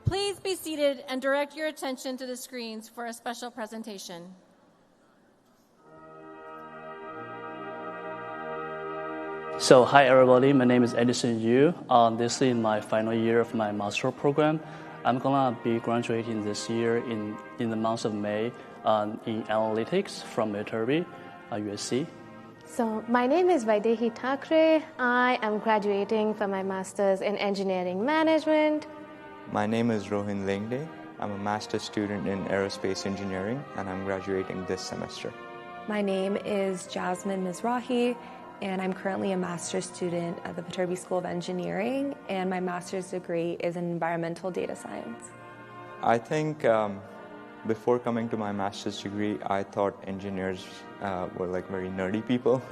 Please be seated and direct your attention to the screens for a special presentation. So, hi everybody, my name is Edison Yu. This is my final year of my master program. I'm gonna be graduating this year in the month of May in analytics from Viterbi, USC. So, my name is Vaidehi Thakre. I am graduating from my master's in engineering management. My name is Rohin Lengde. I'm a master's student in aerospace engineering, and I'm graduating this semester. My name is Jasmine Mizrahi, and I'm currently a master's student at the Viterbi School of Engineering, and my master's degree is in environmental data science. I think before coming to my master's degree, I thought engineers were like very nerdy people.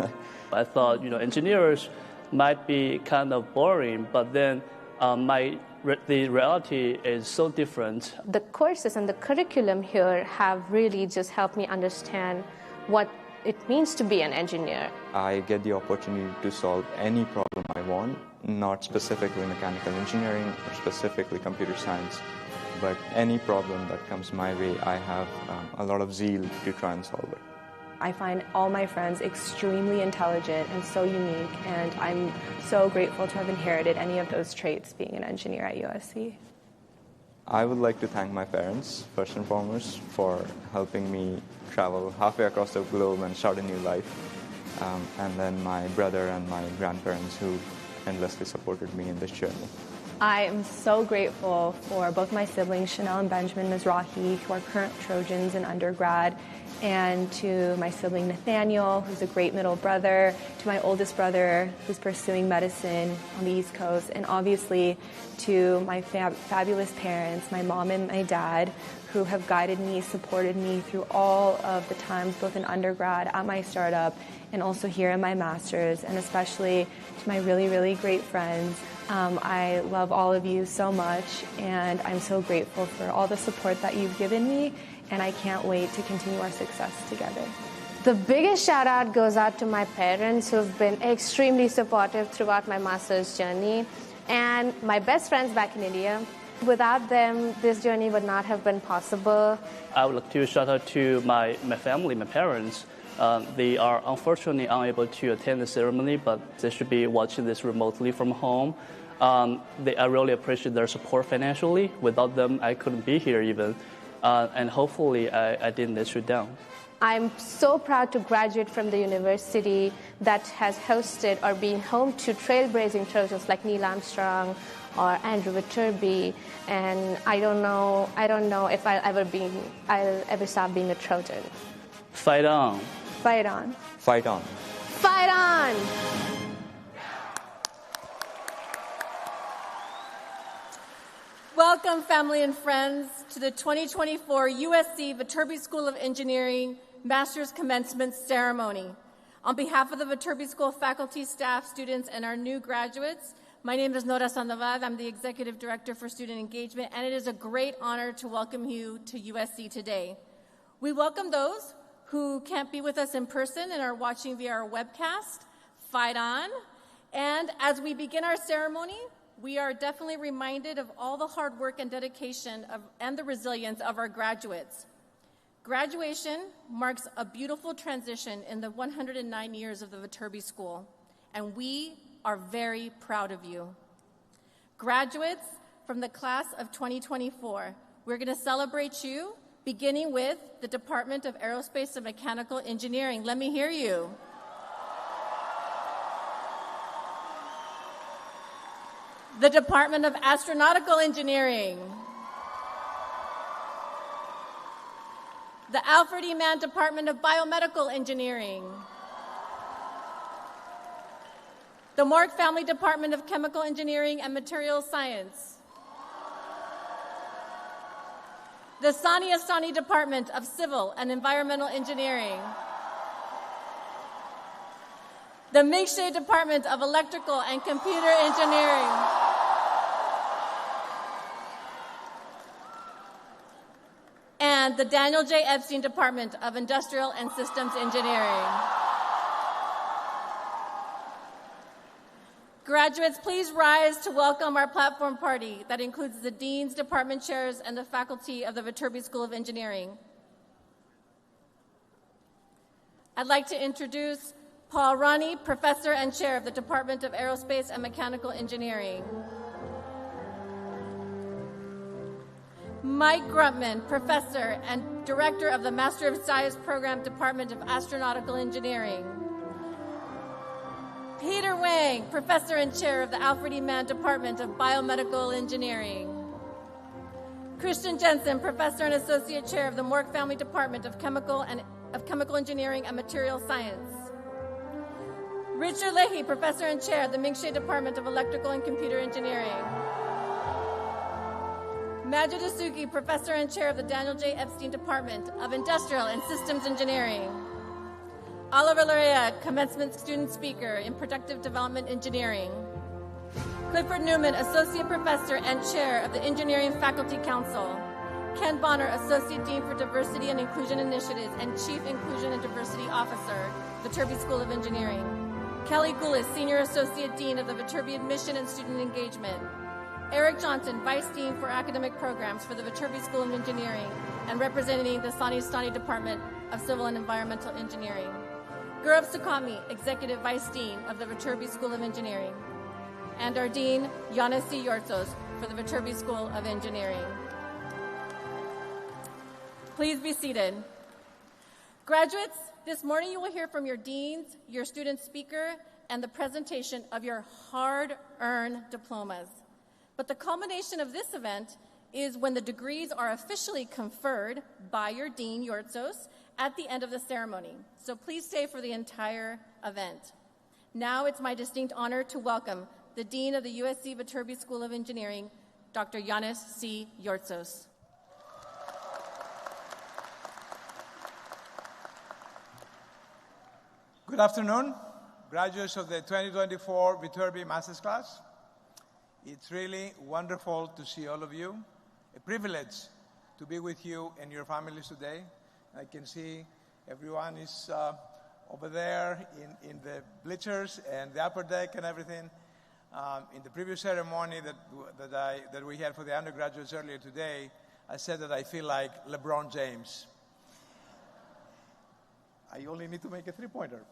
I thought, engineers might be kind of boring, but then the reality is so different. The courses and the curriculum here have really just helped me understand what it means to be an engineer. I get the opportunity to solve any problem I want, not specifically mechanical engineering or specifically computer science, but any problem that comes my way, I have a lot of zeal to try and solve it. I find all my friends extremely intelligent and so unique, and I'm so grateful to have inherited any of those traits being an engineer at USC. I would like to thank my parents, first and foremost, for helping me travel halfway across the globe and start a new life. And then my brother and my grandparents who endlessly supported me in this journey. I am so grateful for both my siblings, Chanel and Benjamin Mizrahi, who are current Trojans in undergrad, and to my sibling Nathaniel, who's a great middle brother, to my oldest brother, who's pursuing medicine on the East Coast, and obviously to my fabulous parents, my mom and my dad, who have guided me, supported me through all of the times, both in undergrad, at my startup, and also here in my master's, and especially to my really, really great friends. I love all of you so much, and I'm so grateful for all the support that you've given me, and I can't wait to continue our success together. The biggest shout out goes out to my parents who've been extremely supportive throughout my master's journey, and my best friends back in India. Without them, this journey would not have been possible. I would like to shout out to my family, my parents. They are unfortunately unable to attend the ceremony, but they should be watching this remotely from home. I really appreciate their support financially. Without them, I couldn't be here even. And hopefully, I didn't let you down. I'm so proud to graduate from the university that has hosted or been home to trailblazing Trojans like Neil Armstrong or Andrew Viterbi, and I don't know if I'll ever stop being a Trojan. Fight on. Fight on. Fight on. Fight on! Welcome, family and friends, to the 2024 USC Viterbi School of Engineering Master's Commencement Ceremony. On behalf of the Viterbi School faculty, staff, students, and our new graduates, my name is Nora Sandoval. I'm the Executive Director for Student Engagement, and it is a great honor to welcome you to USC today. We welcome those who can't be with us in person and are watching via our webcast. Fight on. And as we begin our ceremony, we are definitely reminded of all the hard work and dedication and the resilience of our graduates. Graduation marks a beautiful transition in the 109 years of the Viterbi School, and we are very proud of you. Graduates from the class of 2024, we're going to celebrate you, beginning with the Department of Aerospace and Mechanical Engineering. Let me hear you. The Department of Astronautical Engineering. The Alfred E. Mann Department of Biomedical Engineering. The Mork Family Department of Chemical Engineering and Materials Science. The Sani Astani Department of Civil and Environmental Engineering. The Mingshe Department of Electrical and Computer Engineering. And the Daniel J. Epstein Department of Industrial and Systems Engineering. Graduates, please rise to welcome our platform party that includes the deans, department chairs, and the faculty of the Viterbi School of Engineering. I'd like to introduce Paul Rani, Professor and Chair of the Department of Aerospace and Mechanical Engineering. Mike Gruntman, Professor and Director of the Master of Science Program, Department of Astronautical Engineering. Peter Wang, Professor and Chair of the Alfred E. Mann Department of Biomedical Engineering. Christian Jensen, Professor and Associate Chair of the Mork Family Department of Chemical Engineering and Material Science. Richard Leahy, Professor and Chair of the Ming-Hsieh Department of Electrical and Computer Engineering. Majid Asuki, Professor and Chair of the Daniel J. Epstein Department of Industrial and Systems Engineering. Oliver Larea, Commencement Student Speaker in Productive Development Engineering. Clifford Newman, Associate Professor and Chair of the Engineering Faculty Council. Ken Bonner, Associate Dean for Diversity and Inclusion Initiatives and Chief Inclusion and Diversity Officer, Viterbi School of Engineering. Kelly Goulis, Senior Associate Dean of the Viterbi Admission and Student Engagement. Eric Johnson, Vice Dean for Academic Programs for the Viterbi School of Engineering and representing the Sani Stani Department of Civil and Environmental Engineering. Gaurav Sukami, Executive Vice Dean of the Viterbi School of Engineering. And our Dean, Yanis C. Yortsos, for the Viterbi School of Engineering. Please be seated. Graduates, this morning you will hear from your deans, your student speaker, and the presentation of your hard-earned diplomas. But the culmination of this event is when the degrees are officially conferred by your Dean, Yortsos, at the end of the ceremony. So please stay for the entire event. Now it's my distinct honor to welcome the Dean of the USC Viterbi School of Engineering, Dr. Yanis C. Yortsos. Good afternoon, graduates of the 2024 Viterbi Master's Class. It's really wonderful to see all of you. A privilege to be with you and your families today. I can see everyone is over there in the bleachers and the upper deck and everything. In the previous ceremony that we had for the undergraduates earlier today, I said that I feel like LeBron James. I only need to make a three-pointer.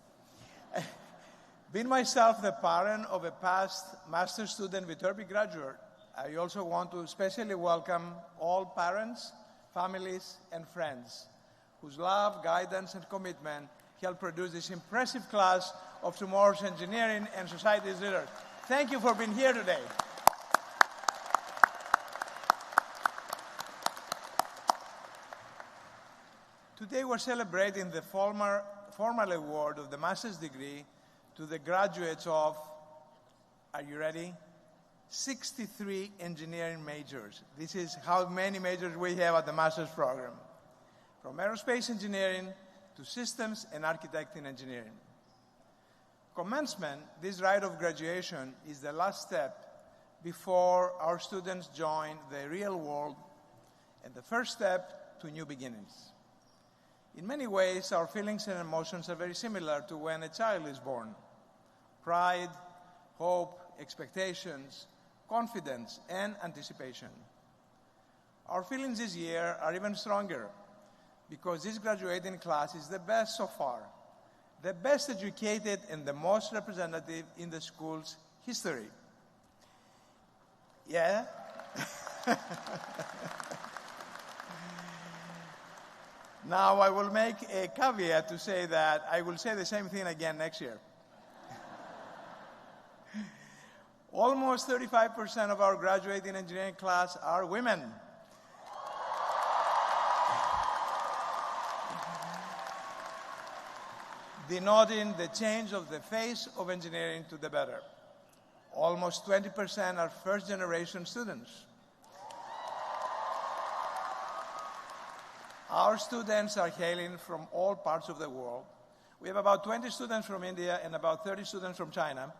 Being myself the parent of a past master's student Viterbi graduate, I also want to especially welcome all parents, families, and friends whose love, guidance, and commitment helped produce this impressive class of tomorrow's engineering and society's leaders. Thank you for being here today. Today we're celebrating the formal award of the master's degree to the graduates of, are you ready? 63 engineering majors. This is how many majors we have at the master's program. From aerospace engineering to systems and architecting engineering. Commencement, this rite of graduation, is the last step before our students join the real world and the first step to new beginnings. In many ways, our feelings and emotions are very similar to when a child is born. Pride, hope, expectations, confidence, and anticipation. Our feelings this year are even stronger because this graduating class is the best so far, the best educated and the most representative in the school's history. Yeah? Now, I will make a caveat to say that I will say the same thing again next year. Almost 35% of our graduating engineering class are women. Denoting the change of the face of engineering to the better. Almost 20% are first-generation students. Our students are hailing from all parts of the world. We have about 20 students from India and about 30 students from China.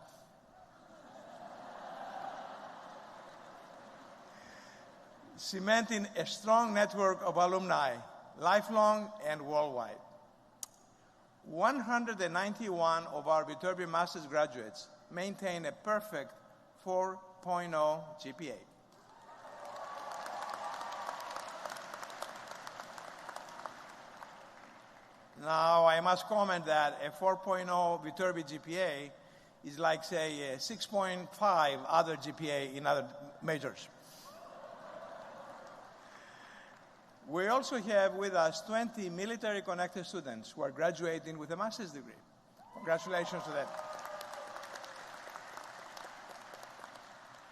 Cementing a strong network of alumni, lifelong and worldwide. 191 of our Viterbi Master's graduates maintain a perfect 4.0 GPA. Now, I must comment that a 4.0 Viterbi GPA is like, say, a 6.5 other GPA in other majors. We also have with us 20 military-connected students who are graduating with a master's degree. Congratulations to them.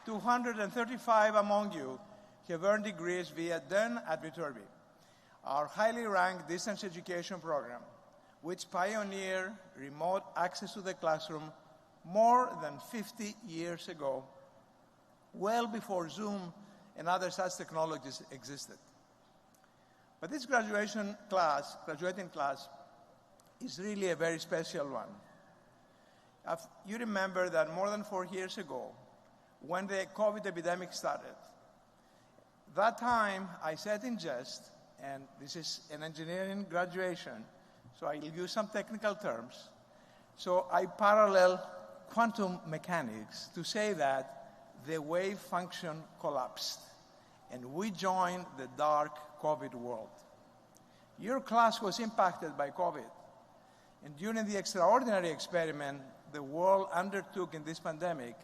235 among you have earned degrees via DEN at Viterbi, our highly ranked distance education program, which pioneered remote access to the classroom more than 50 years ago, well before Zoom and other such technologies existed. But this graduating class is really a very special one. You remember that more than 4 years ago, when the COVID epidemic started, that time I said in jest, and this is an engineering graduation, so I'll use some technical terms. So I parallel quantum mechanics to say that the wave function collapsed, and we joined the dark COVID world. Your class was impacted by COVID, and during the extraordinary experiment the world undertook in this pandemic,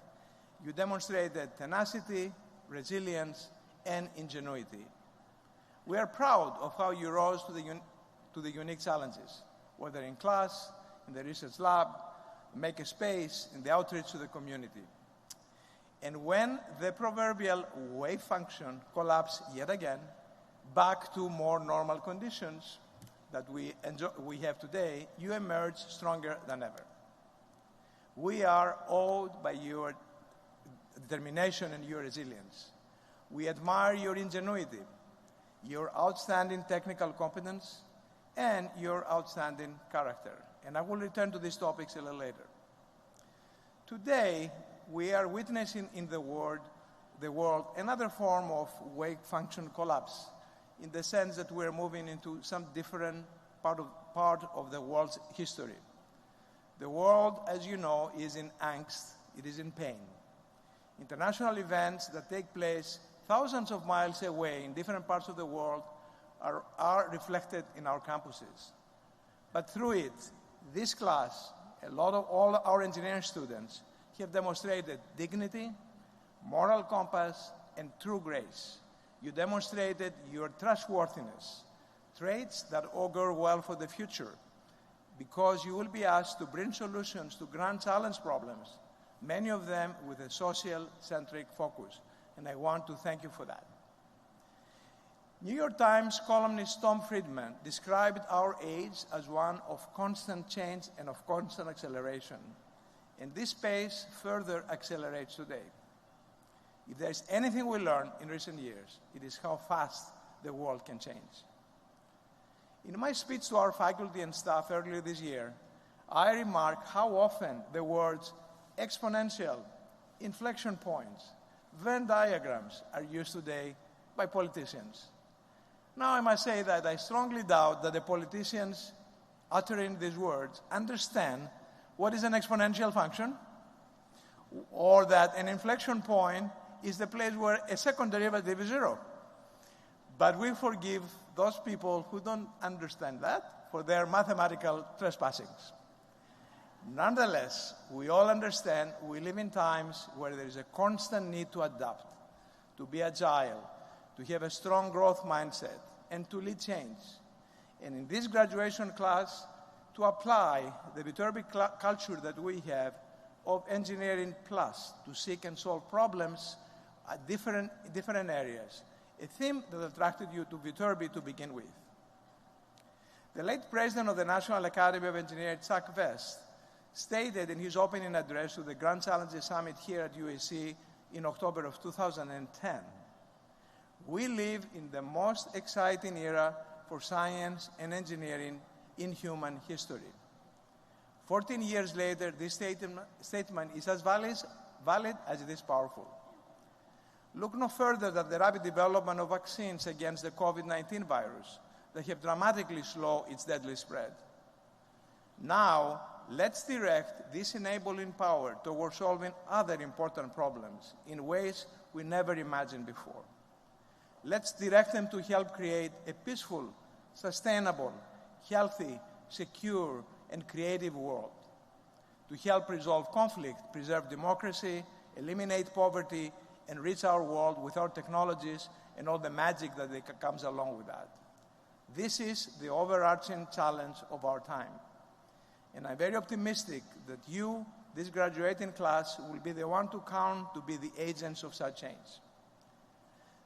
you demonstrated tenacity, resilience, and ingenuity. We are proud of how you rose to the unique challenges, whether in class, in the research lab, make a space, in the outreach to the community. And when the proverbial wave function collapsed yet again, back to more normal conditions that we have today, you emerge stronger than ever. We are awed by your determination and your resilience. We admire your ingenuity, your outstanding technical competence, and your outstanding character. And I will return to these topics a little later. Today, we are witnessing in the world another form of wave function collapse, in the sense that we're moving into some different part of the world's history. The world, as you know, is in angst, it is in pain. International events that take place thousands of miles away in different parts of the world are reflected in our campuses. But through it, this class, all our engineering students, have demonstrated dignity, moral compass, and true grace. You demonstrated your trustworthiness, traits that augur well for the future, because you will be asked to bring solutions to grand challenge problems, many of them with a social-centric focus, and I want to thank you for that. New York Times columnist Tom Friedman described our age as one of constant change and of constant acceleration, and this pace further accelerates today. If there's anything we learned in recent years, it is how fast the world can change. In my speech to our faculty and staff earlier this year, I remarked how often the words exponential, inflection points, Venn diagrams are used today by politicians. Now I must say that I strongly doubt that the politicians uttering these words understand what is an exponential function, or that an inflection point is the place where a second derivative is zero. But we forgive those people who don't understand that for their mathematical trespassings. Nonetheless, we all understand we live in times where there is a constant need to adapt, to be agile, to have a strong growth mindset, and to lead change. And in this graduation class, to apply the Viterbi culture that we have of engineering plus, to seek and solve problems at different areas, a theme that attracted you to Viterbi to begin with. The late president of the National Academy of Engineering, Chuck Vest, stated in his opening address to the Grand Challenges Summit here at USC in October of 2010, "We live in the most exciting era for science and engineering in human history." 14 years later, this statement is as valid as it is powerful. Look no further than the rapid development of vaccines against the COVID-19 virus that have dramatically slowed its deadly spread. Now, let's direct this enabling power towards solving other important problems in ways we never imagined before. Let's direct them to help create a peaceful, sustainable, healthy, secure, and creative world, to help resolve conflict, preserve democracy, eliminate poverty, and reach our world with our technologies and all the magic that comes along with that. This is the overarching challenge of our time. And I'm very optimistic that you, this graduating class, will be the one to count to be the agents of such change.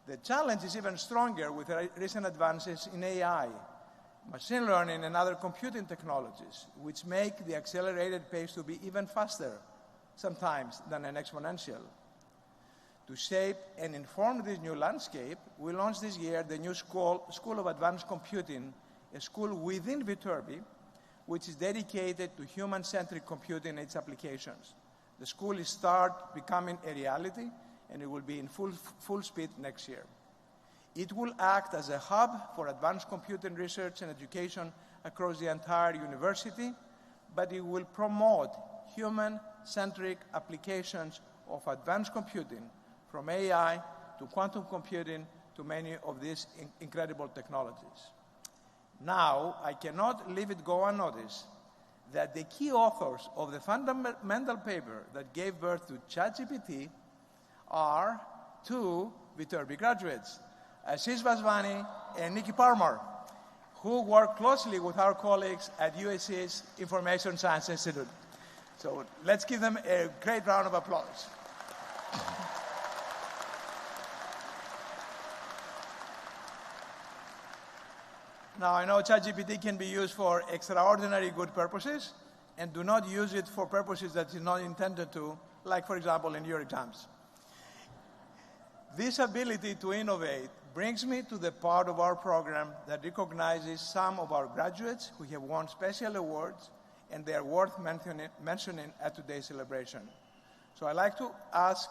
The challenge is even stronger with recent advances in AI, machine learning, and other computing technologies, which make the accelerated pace to be even faster, sometimes, than an exponential. To shape and inform this new landscape, we launched this year the new School of Advanced Computing, a school within Viterbi, which is dedicated to human-centric computing and its applications. The school is start becoming a reality, and it will be in full speed next year. It will act as a hub for advanced computing research and education across the entire university, but it will promote human-centric applications of advanced computing, from AI to quantum computing to many of these incredible technologies. Now, I cannot leave it go unnoticed that the key authors of the fundamental paper that gave birth to ChatGPT are two Viterbi graduates, Ashish Vaswani and Nikki Parmar, who work closely with our colleagues at USC's Information Science Institute. So let's give them a great round of applause. Now, I know ChatGPT can be used for extraordinary good purposes, and do not use it for purposes that it's not intended to, like, for example, in your exams. This ability to innovate brings me to the part of our program that recognizes some of our graduates who have won special awards, and they are worth mentioning at today's celebration. So I'd like to ask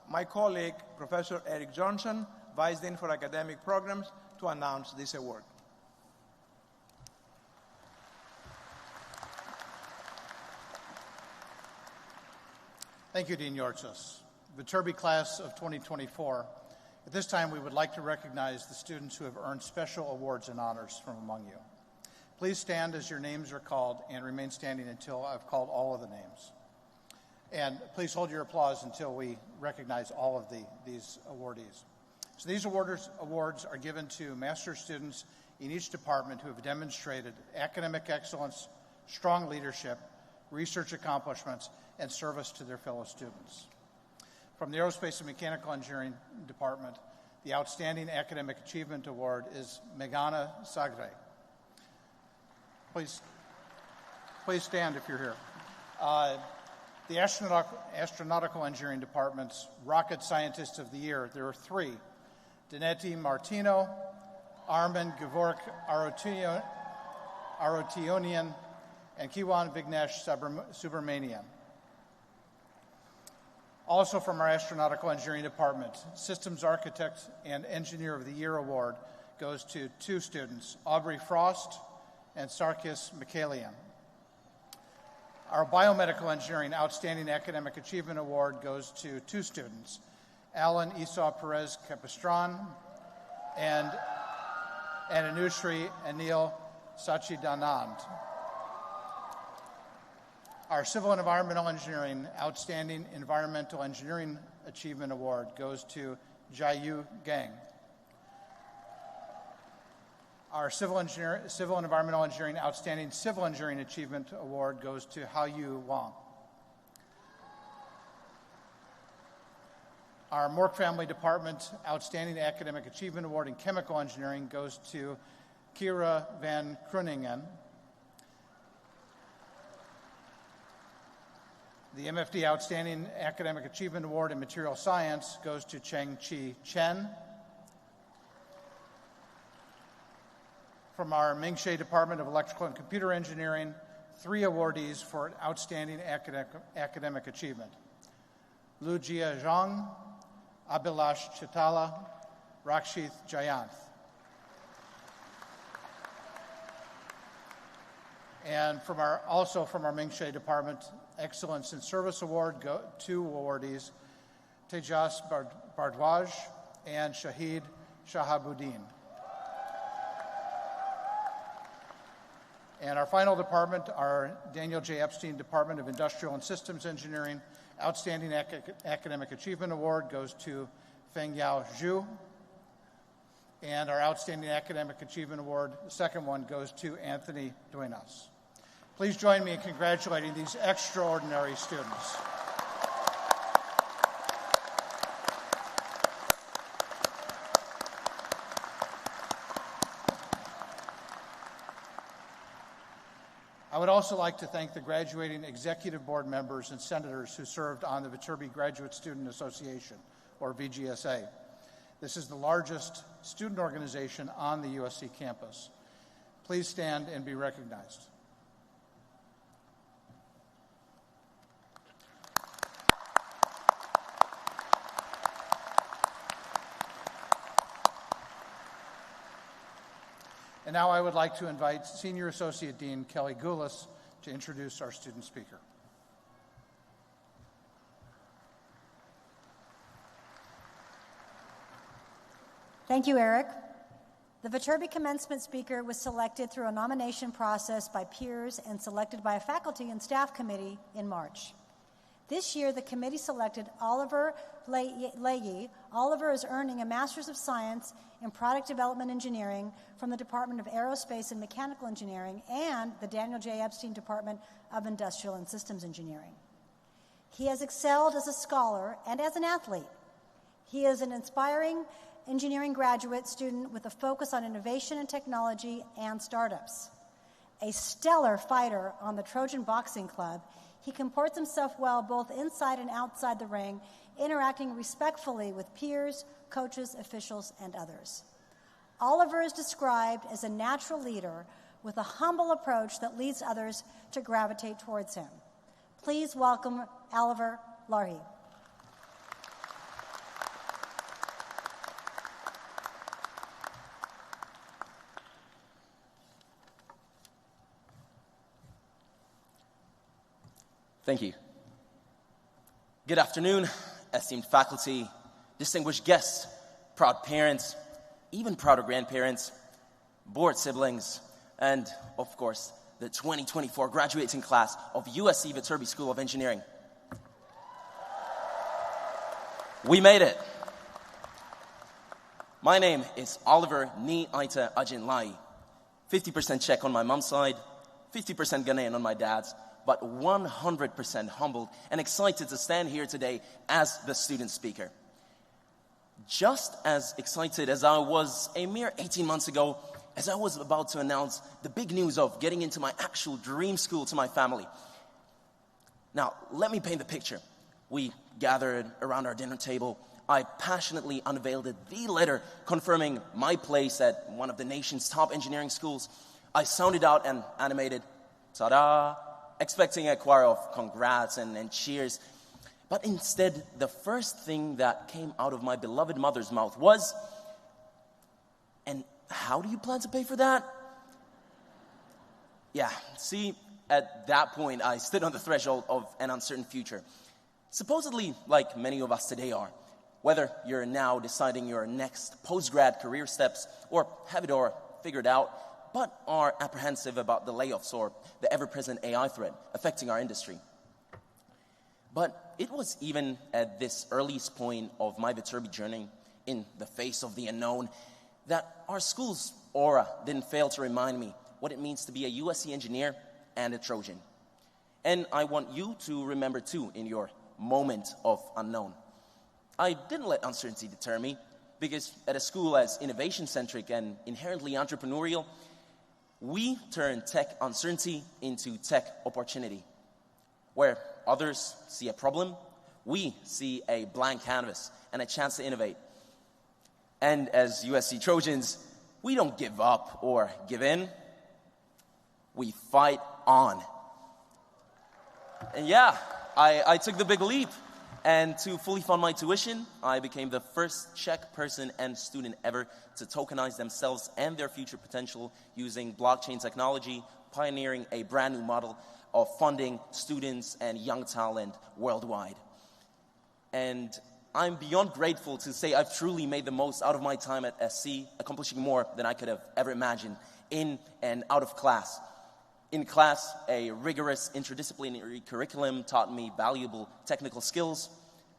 my colleague, Professor Eric Johnson, Vice Dean for Academic Programs, to announce this award. Thank you, Dean Yorchos. Viterbi class of 2024. At this time, we would like to recognize the students who have earned special awards and honors from among you. Please stand as your names are called and remain standing until I've called all of the names. And please hold your applause until we recognize all of these awardees. So these awards are given to master's students in each department who have demonstrated academic excellence, strong leadership, research accomplishments, and service to their fellow students. From the Aerospace and Mechanical Engineering Department, the Outstanding Academic Achievement Award is Meghana Sagre. Please stand if you're here. The Astronautical Engineering Department's Rocket Scientist of the Year, there are three: Daneti Martino, Armin Gevork Arotionian, and Kiwan Vignesh Subramanian. Also from our Astronautical Engineering Department, Systems Architect and Engineer of the Year Award goes to two students, Aubrey Frost and Sarkis Mikhalian. Our Biomedical Engineering Outstanding Academic Achievement Award goes to two students, Alan Esau Perez Capistran and Anushri Anil Sachidanand. Our Civil and Environmental Engineering Outstanding Environmental Engineering Achievement Award goes to Jiayu Gang. Our Civil and Environmental Engineering Outstanding Civil Engineering Achievement Award goes to Haoyu Wang. Our Mork Family Department Outstanding Academic Achievement Award in Chemical Engineering goes to Kira van Kruningen. The MFD Outstanding Academic Achievement Award in Material Science goes to Cheng-Chi Chen. From our Mingxie Department of Electrical and Computer Engineering, three awardees for outstanding academic achievement: Lu Jia Zhang, Abhilash Chitala, Rakshith Jayanth. And also from our Ming-She Department, Excellence in Service Award, two awardees, Tejas Bardwaj and Shahid Shahabuddin. And our final department, our Daniel J. Epstein Department of Industrial and Systems Engineering, Outstanding Academic Achievement Award goes to Feng Yao Zhu. And our Outstanding Academic Achievement Award, the second one, goes to Anthony Duenas. Please join me in congratulating these extraordinary students. I would also like to thank the graduating executive board members and senators who served on the Viterbi Graduate Student Association, or VGSA. This is the largest student organization on the USC campus. Please stand and be recognized. And now I would like to invite Senior Associate Dean Kelly Goulas to introduce our student speaker. Thank you, Eric. The Viterbi Commencement speaker was selected through a nomination process by peers and selected by a faculty and staff committee in March. This year, the committee selected Oliver Leahy. Oliver is earning a Master's of Science in Product Development Engineering from the Department of Aerospace and Mechanical Engineering and the Daniel J. Epstein Department of Industrial and Systems Engineering. He has excelled as a scholar and as an athlete. He is an inspiring engineering graduate student with a focus on innovation and technology and startups. A stellar fighter on the Trojan Boxing Club, he comports himself well both inside and outside the ring, interacting respectfully with peers, coaches, officials, and others. Oliver is described as a natural leader with a humble approach that leads others to gravitate towards him. Please welcome Oliver Leahy. Thank you. Good afternoon, esteemed faculty, distinguished guests, proud parents, even prouder grandparents, board siblings, and, of course, the 2024 graduating class of USC Viterbi School of Engineering. We made it. My name is Oliver Ni Aita Ajin Lai. 50% Czech on my mom's side, 50% Ghanaian on my dad's, but 100% humbled and excited to stand here today as the student speaker. Just as excited as I was a mere 18 months ago, as I was about to announce the big news of getting into my actual dream school to my family. Now, let me paint the picture. We gathered around our dinner table. I passionately unveiled the letter confirming my place at one of the nation's top engineering schools. I sounded out an animated ta-da, expecting a choir of congrats and cheers. But instead, the first thing that came out of my beloved mother's mouth was, "And how do you plan to pay for that?" Yeah, see, at that point, I stood on the threshold of an uncertain future. Supposedly, like many of us today are, whether you're now deciding your next post-grad career steps or have it all figured out, but are apprehensive about the layoffs or the ever-present AI threat affecting our industry. But it was even at this earliest point of my Viterbi journey, in the face of the unknown, that our school's aura didn't fail to remind me what it means to be a USC engineer and a Trojan. And I want you to remember too in your moment of unknown. I didn't let uncertainty deter me, because at a school as innovation-centric and inherently entrepreneurial, we turn tech uncertainty into tech opportunity. Where others see a problem, we see a blank canvas and a chance to innovate. And as USC Trojans, we don't give up or give in. We fight on. And yeah, I took the big leap. And to fully fund my tuition, I became the first Czech person and student ever to tokenize themselves and their future potential using blockchain technology, pioneering a brand new model of funding students and young talent worldwide. And I'm beyond grateful to say I've truly made the most out of my time at SC, accomplishing more than I could have ever imagined in and out of class. In class, a rigorous interdisciplinary curriculum taught me valuable technical skills.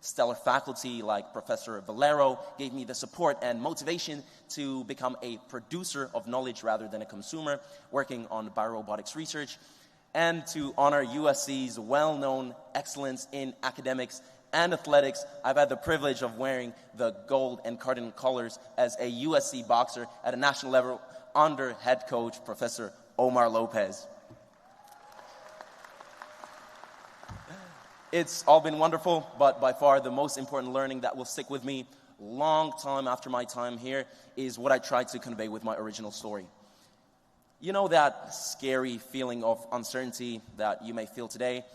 Stellar faculty like Professor Valero gave me the support and motivation to become a producer of knowledge rather than a consumer, working on biorobotics research. And to honor USC's well-known excellence in academics and athletics, I've had the privilege of wearing the gold and cardinal colors as a USC boxer at a national level under head coach Professor Omar Lopez. It's all been wonderful, but by far the most important learning that will stick with me long time after my time here is what I tried to convey with my original story. You know that scary feeling of uncertainty that you may feel today?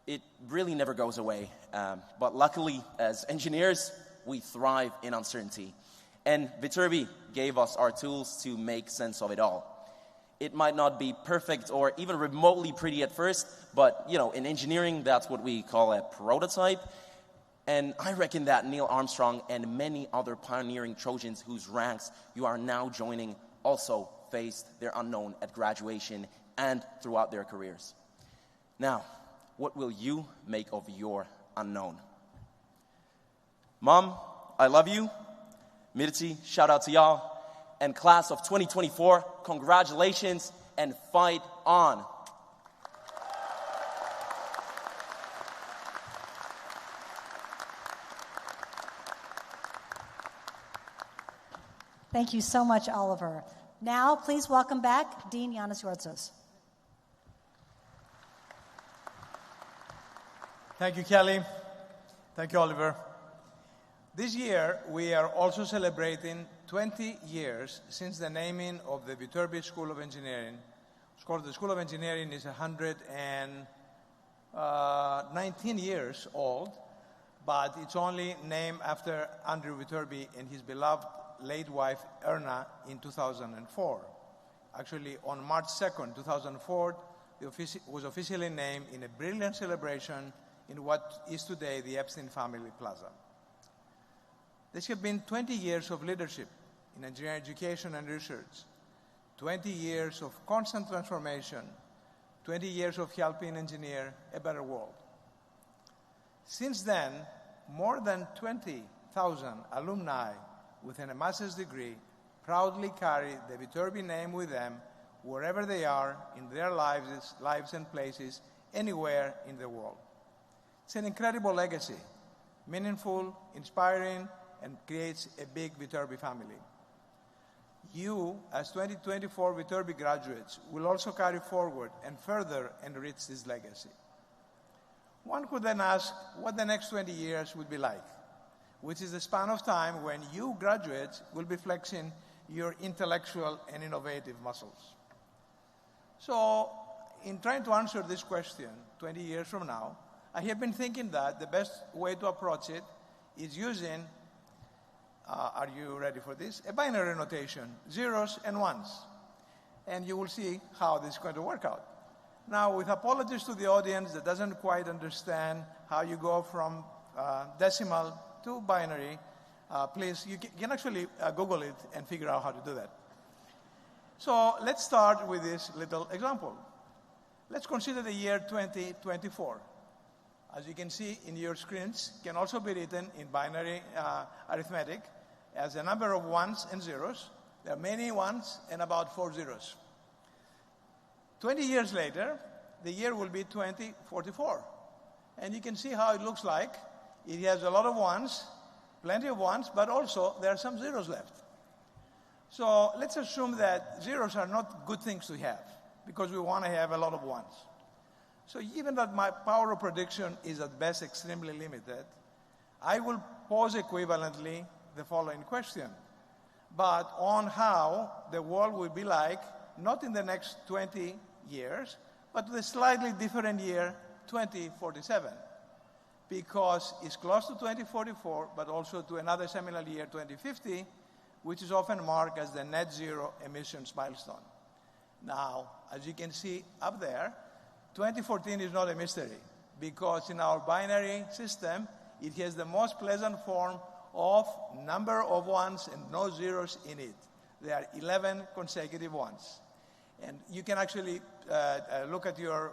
It really never goes away. But luckily, as engineers, we thrive in uncertainty. And Viterbi gave us our tools to make sense of it all. It might not be perfect or even remotely pretty at first, but you know, in engineering, that's what we call a prototype. And I reckon that Neil Armstrong and many other pioneering Trojans whose ranks you are now joining also faced their unknown at graduation and throughout their careers. Now, what will you make of your unknown? Mom, I love you. Mirti, shout out to y'all. And class of 2024, congratulations and fight on. Thank you so much, Oliver. Now, please welcome back Dean Yanis Yortsos. Thank you, Kelly. Thank you, Oliver. This year, we are also celebrating 20 years since the naming of the Viterbi School of Engineering. The School of Engineering is 119 years old, but it's only named after Andrew Viterbi and his beloved late wife, Erna, in 2004. Actually, on March 2nd, 2004, it was officially named in a brilliant celebration in what is today the Epstein Family Plaza. There have been 20 years of leadership in engineering education and research, 20 years of constant transformation, 20 years of helping engineer a better world. Since then, more than 20,000 alumni with a master's degree proudly carry the Viterbi name with them wherever they are in their lives and places, anywhere in the world. It's an incredible legacy, meaningful, inspiring, and creates a big Viterbi family. You, as 2024 Viterbi graduates, will also carry forward and further enrich this legacy. One could then ask what the next 20 years will be like, which is the span of time when you graduates will be flexing your intellectual and innovative muscles. So, in trying to answer this question 20 years from now, I have been thinking that the best way to approach it is using are you ready for this? A binary notation, zeros and ones. And you will see how this is going to work out. Now, with apologies to the audience that doesn't quite understand how you go from decimal to binary, please, you can actually Google it and figure out how to do that. So let's start with this little example. Let's consider the year 2024. As you can see in your screens, can also be written in binary arithmetic as a number of ones and zeros. There are many ones and about 4 zeros. 20 years later, the year will be 2044. And you can see how it looks like. It has a lot of ones, plenty of ones, but also there are some zeros left. So let's assume that zeros are not good things to have because we want to have a lot of ones. So given that my power of prediction is at best extremely limited, I will pose equivalently the following question, but on how the world will be like, not in the next 20 years, but the slightly different year, 2047. because it's close to 2044, but also to another seminal year, 2050, which is often marked as the net zero emissions milestone. Now, as you can see up there, 2014 is not a mystery, because in our binary system, it has the most pleasant form of number of ones and no zeros in it. There are 11 consecutive ones. And you can actually look at your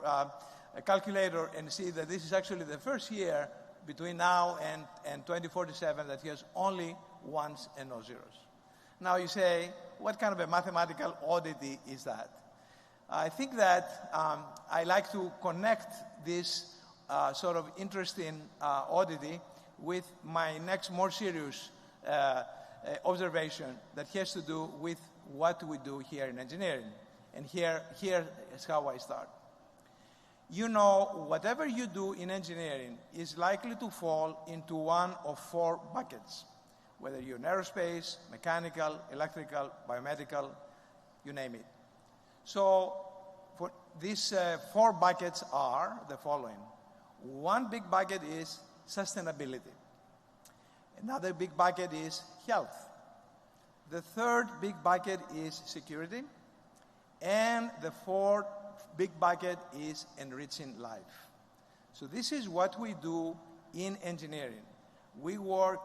calculator and see that this is actually the first year between now and 2047 that has only ones and no zeros. Now you say, what kind of a mathematical oddity is that? I think that I like to connect this sort of interesting oddity with my next more serious observation that has to do with what we do here in engineering. And here is how I start. You know, whatever you do in engineering is likely to fall into one of four buckets, whether you're in aerospace, mechanical, electrical, biomedical, you name it. So for these four buckets are the following. One big bucket is sustainability. Another big bucket is health. The third big bucket is security. And the fourth big bucket is enriching life. So this is what we do in engineering. We will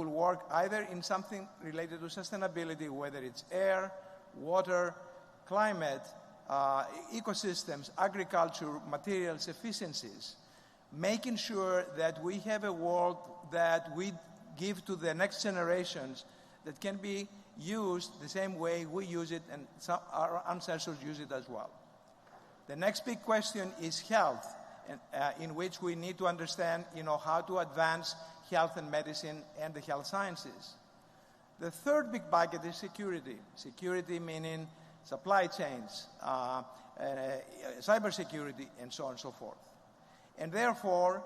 work either in something related to sustainability, whether it's air, water, climate, ecosystems, agriculture, materials, efficiencies, making sure that we have a world that we give to the next generations that can be used the same way we use it and our ancestors use it as well. The next big question is health, in which we need to understand, how to advance health and medicine and the health sciences. The third big bucket is security. Security meaning supply chains, cybersecurity, and so on and so forth. And therefore,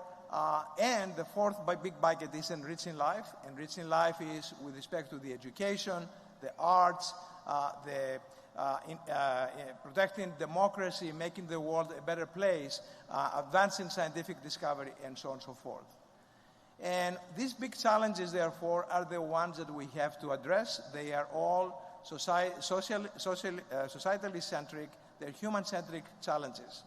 and the fourth big bucket is enriching life. Enriching life is with respect to the education, the arts, protecting democracy, making the world a better place, advancing scientific discovery, and so on and so forth. And these big challenges, therefore, are the ones that we have to address. They are all societally centric. They're human-centric challenges.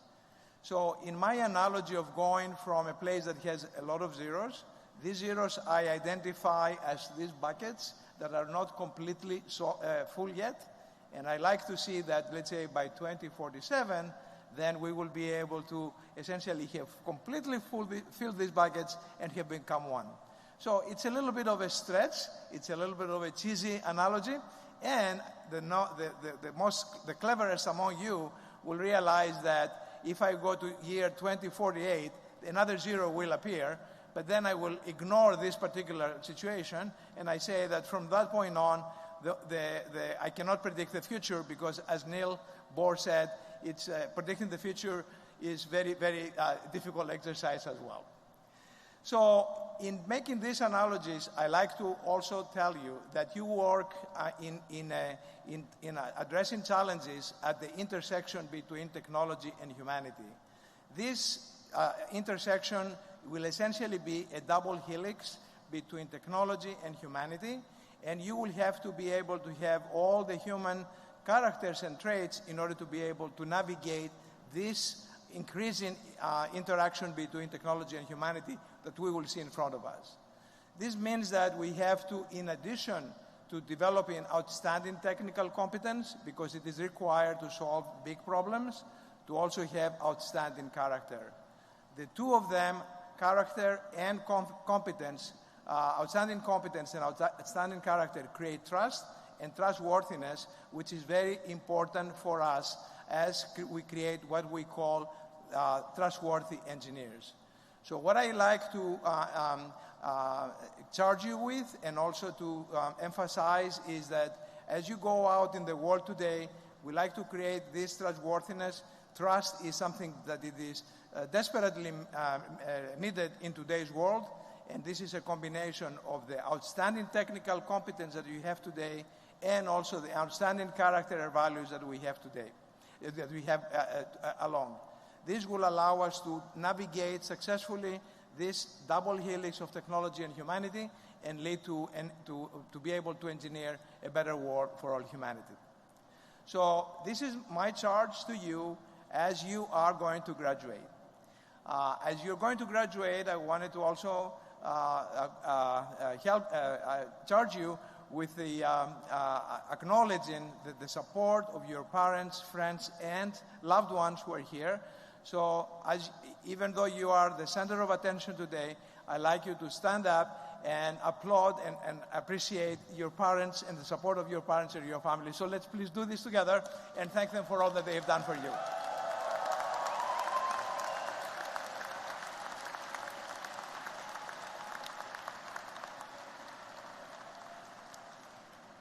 So in my analogy of going from a place that has a lot of zeros, these zeros I identify as these buckets that are not completely full yet. And I like to see that, let's say, by 2047, then we will be able to essentially have completely filled these buckets and have become one. So it's a little bit of a stretch. It's a little bit of a cheesy analogy. And the cleverest among you will realize that if I go to year 2048, another zero will appear, but then I will ignore this particular situation, and I say that from that point on, I cannot predict the future because, as Neil Bohr said, predicting the future is very, very difficult exercise as well. So in making these analogies, I like to also tell you that you work in addressing challenges at the intersection between technology and humanity. This intersection will essentially be a double helix between technology and humanity, and you will have to be able to have all the human characters and traits in order to be able to navigate this increasing interaction between technology and humanity that we will see in front of us. This means that we have to, in addition to developing outstanding technical competence, because it is required to solve big problems, to also have outstanding character. The two of them, character and competence, outstanding competence and outstanding character, create trust and trustworthiness, which is very important for us as we create what we call trustworthy engineers. So what I like to charge you with and also to emphasize is that as you go out in the world today, we like to create this trustworthiness. Trust is something that it is desperately needed in today's world, and this is a combination of the outstanding technical competence that you have today and also the outstanding character and values that we have today, that we have along. This will allow us to navigate successfully this double helix of technology and humanity and lead to be able to engineer a better world for all humanity. So this is my charge to you as you are going to graduate. As you're going to graduate, I wanted to also charge you with the acknowledging the support of your parents, friends, and loved ones who are here. So even though you are the center of attention today, I'd like you to stand up and applaud and appreciate your parents and the support of your parents and your family. So let's please do this together and thank them for all that they have done for you.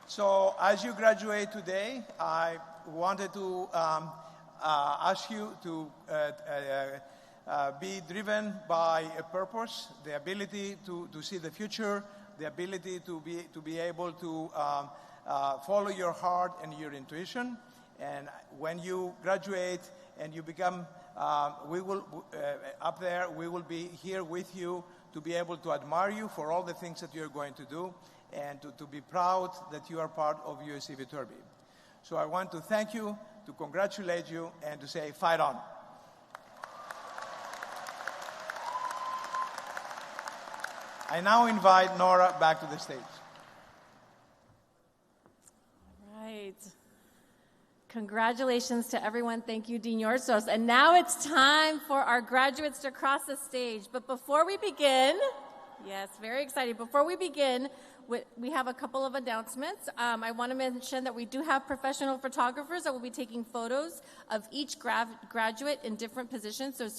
So as you graduate today, I wanted to ask you to be driven by a purpose, the ability to see the future, the ability to be able to follow your heart and your intuition. And when you graduate and you become, we will up there, we will be here with you to be able to admire you for all the things that you're going to do, and to be proud that you are part of USC Viterbi. So I want to thank you, to congratulate you, and to say, fight on. I now invite Nora back to the stage. All right. Congratulations to everyone. Thank you, Dean Yorsos. And now it's time for our graduates to cross the stage. But before we begin, yes, very exciting. Before we begin, we have a couple of announcements. I want to mention that we do have professional photographers that will be taking photos of each graduate in different positions. So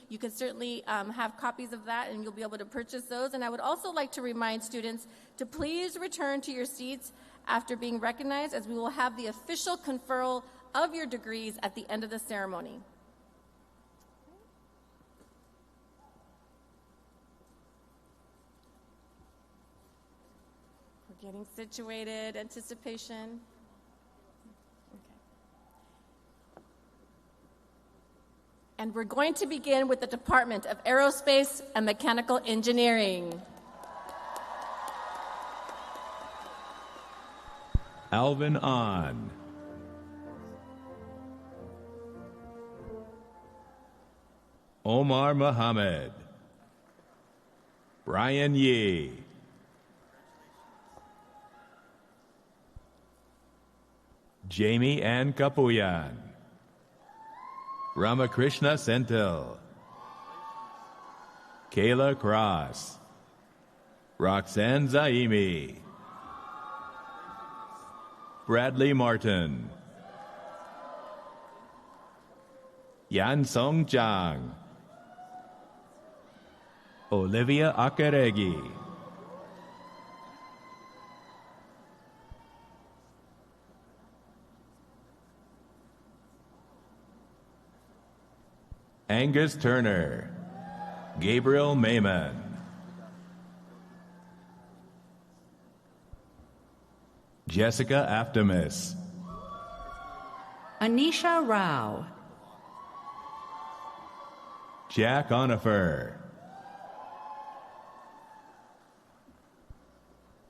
you can certainly have copies of that, and you'll be able to purchase those. And I would also like to remind students to please return to your seats after being recognized, as we will have the official conferral of your degrees at the end of the ceremony. Getting situated, anticipation. Okay. And we're going to begin with the Department of Aerospace and Mechanical Engineering. Alvin Ahn. Omar Muhammad. Brian Yee. Jamie Ann Kapuyan. Ramakrishna Senthil. Kayla Cross. Roxanne Zaimi. Bradley Martin. Yan Song Chang. Olivia Akaregi. Angus Turner. Gabriel Mayman. Jessica Aftemis. Anisha Rao. Jack Onifer.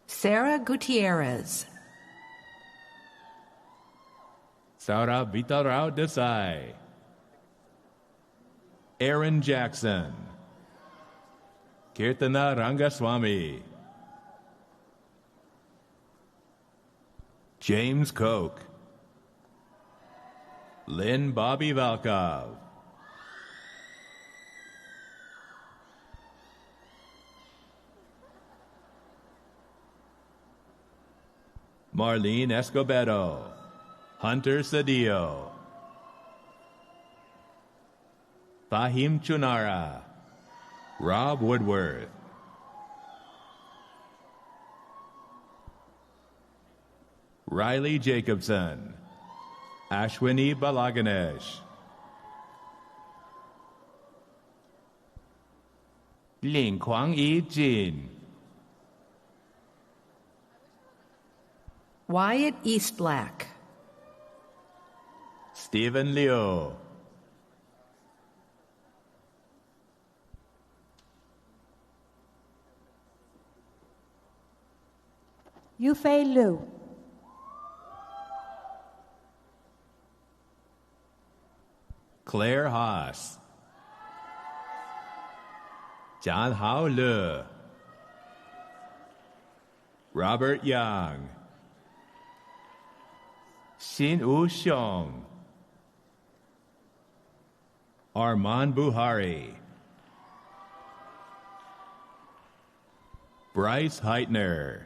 Sarah Gutierrez. Saurabh Vitarao Desai. Aaron Jackson. Kirtana Rangaswamy. James Koch. Lynn Bobby Valkov. Marlene Escobedo. Hunter Cedillo. Fahim Chunara. Rob Woodworth. Riley Jacobson. Ashwini Balaganesh. Lin Kwang Yi Jin. Wyatt Eastblack. Stephen Liu. Yufei Liu. Claire Haas. John Hao Le. Robert Yang. Xin Wu Xiong. Armand Buhari. Bryce Heitner.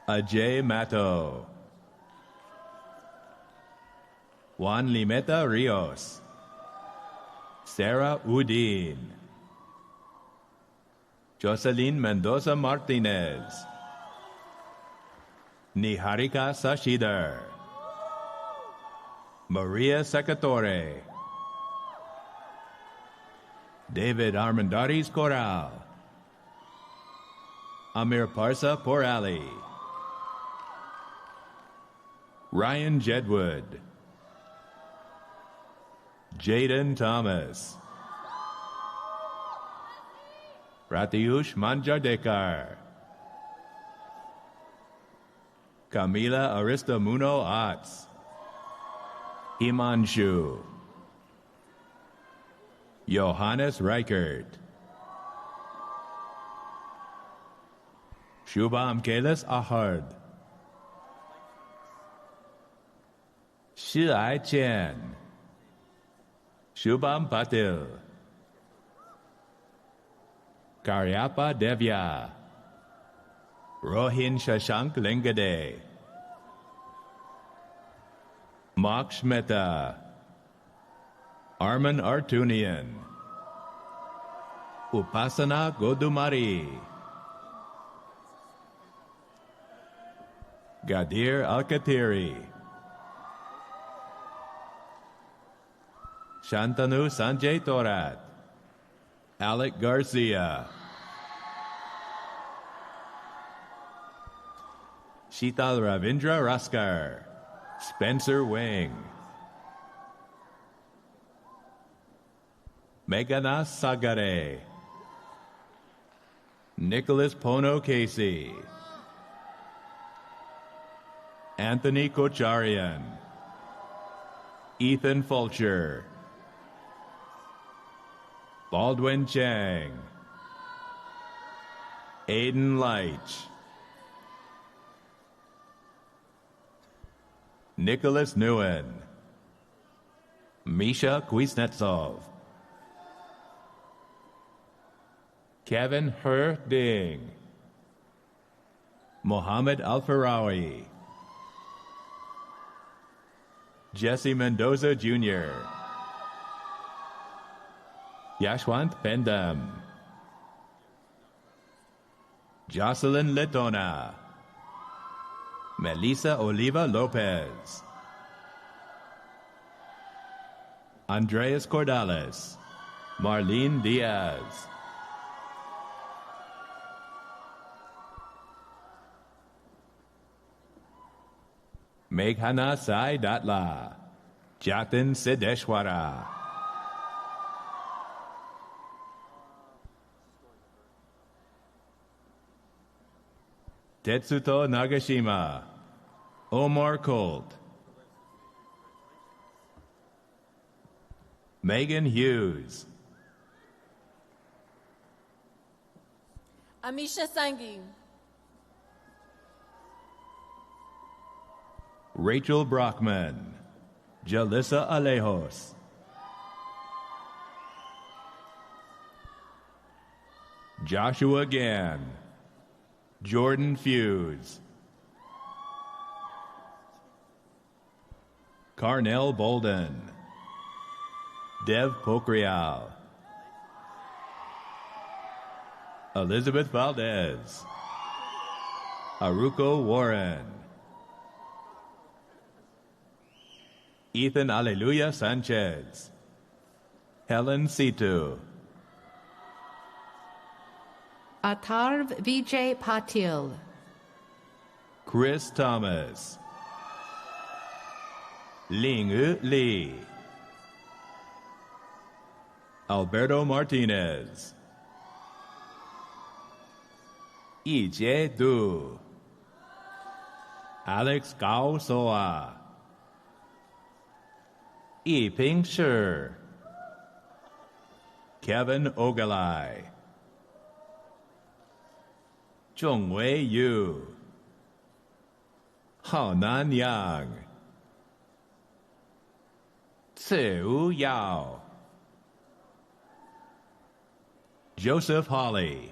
Ajay Mato. Juan Limeta Rios. Sarah Udin. Jocelyn Mendoza Martinez. Niharika Sashidar. Maria Secatore. David Armendariz Corral. Amir Parsa Porali. Ryan Jedwood. Jaden Thomas. Pratyush Manjardekar. Camila Aristamuno Atz. Himanshu. Johannes Reichert. Shubham Kailas Ahad. Shi Ai Chen. Shubham Patil. Karyapa Devya. Rohin Shashank Lengade. Mark Shmeta. Arman Artunian. Upasana Godumari. Gadir Alkatiri. Shantanu Sanjay Torat. Alec Garcia. Sheetal Ravindra Raskar. Spencer Wing. Meghana Sagare. Nicholas Pono Casey. Anthony Kocharian. Ethan Fulcher. Baldwin Chang. Aiden Leitch. Nicholas Nguyen. Misha Kuznetsov. Kevin Her Ding. Mohammed Al-Farawi. Jesse Mendoza Jr. Yashwant Pendam. Jocelyn Letona. Melissa Oliva Lopez. Andreas Cordales. Marlene Diaz. Meghana Sai Datla. Jatin Siddeshwara. Tetsuto Nagashima. Omar Colt. Megan Hughes. Amisha Sangi. Rachel Brockman. Jalissa Alejos. Joshua Gann. Jordan Fuse. Carnell Bolden. Dev Pokrial. Elizabeth Valdez. Aruko Warren. Ethan Alleluia Sanchez. Helen Situ. Atharv Vijay Patil. Chris Thomas. Ling Li. Alberto Martinez. 易杰杜 Alex Gao Soa 易平世 Kevin Ogalai 郑维佑 浩南阳 次吴耀 Joseph Hawley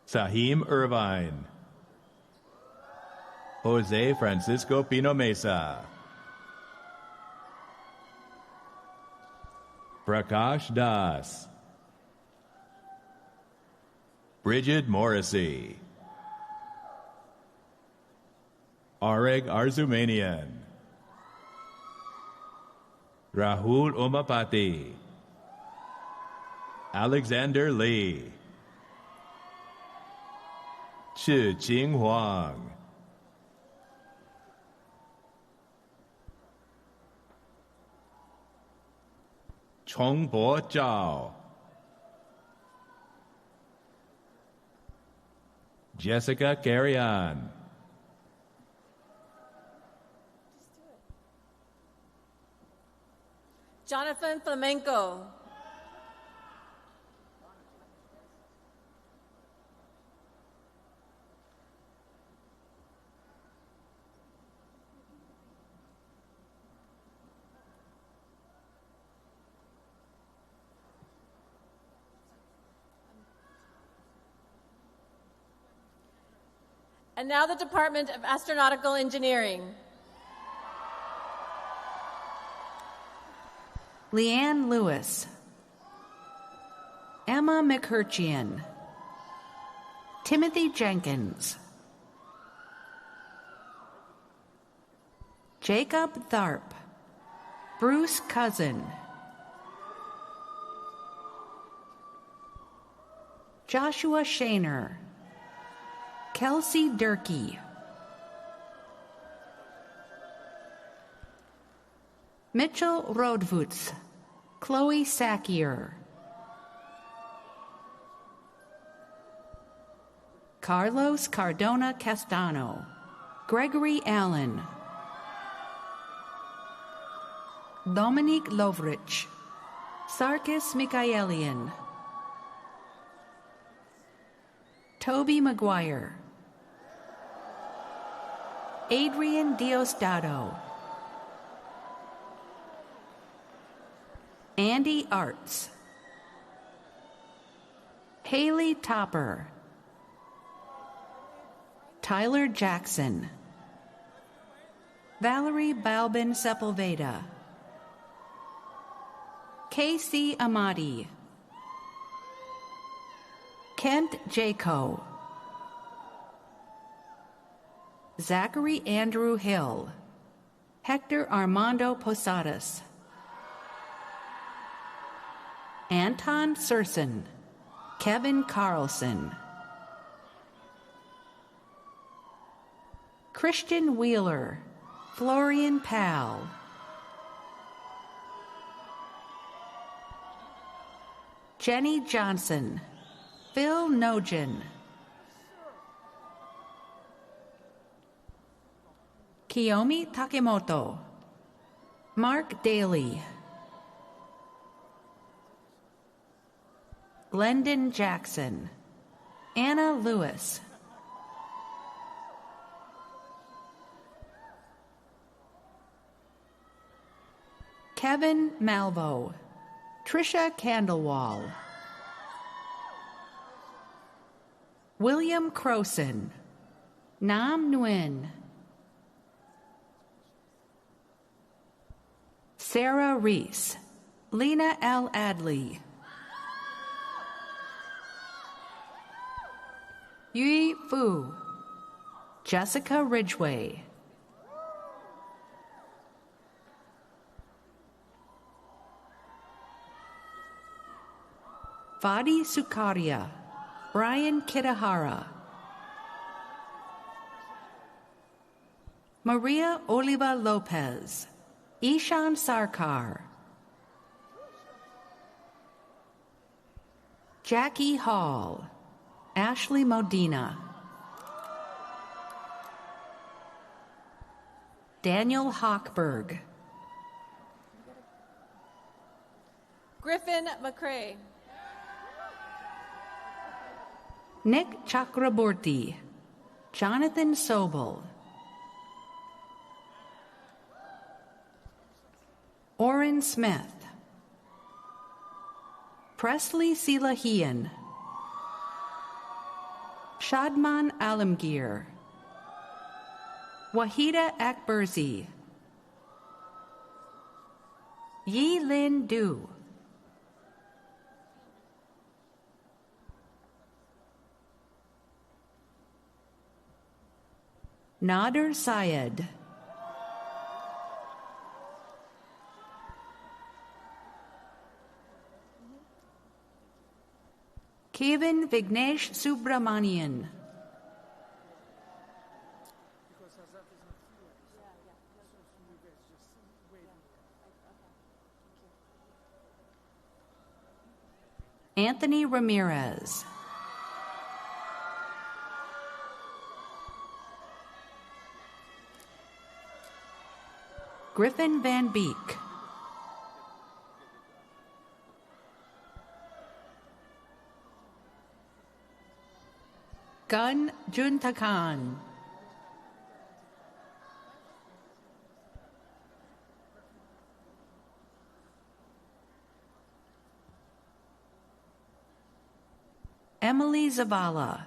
Sahim Irvine Jose Francisco Pino Mesa Prakash Das Bridget Morrissey Areg Arzumanian Rahul Omapati Alexander Lee Chi Jing Huang Chongbo Zhao Jessica Carrion Jonathan Flamenco. And now the Department of Astronautical Engineering. Leanne Lewis, Emma McCurcheon, Timothy Jenkins, Jacob Tharp, Bruce Cousin, Joshua Shaner, Kelsey Durkee, Mitchell Rodvutz, Chloe Sakier, Carlos Cardona Castano, Gregory Allen, Dominique Lovrich, Sarkis Mikaelian, Toby McGuire, Adrian Diosdado, Andy Arts, Haley Topper, Tyler Jackson, Valerie Balbin Sepulveda, Casey Amati, Kent Jaco, Zachary Andrew Hill, Hector Armando Posadas, Anton Surson, Kevin Carlson, Christian Wheeler, Florian Powell, Jenny Johnson, Phil Nogin, Kiyomi Takemoto, Mark Daly, Glendon Jackson, Anna Lewis, Kevin Malvo, Trisha Candlewall, William Croson, Nam Nguyen, Sarah Reese, Lena L. Adley, Yui Fu, Jessica Ridgway, Fadi Sukaria, Brian Kitahara, Maria Oliva Lopez, Ishan Sarkar, Jackie Hall, Ashley Modena, Daniel Hochberg, Griffin McCrae. Nick Chakraborty, Jonathan Sobel, Orrin Smith, Presley Silahian, Shadman Alamgir, Wahida Akberzi, Yi Lin Du, Nader Syed, Kevin Vignesh Subramanian, Anthony Ramirez, Griffin Van Beek, Gun Juntakan, Emily Zavala,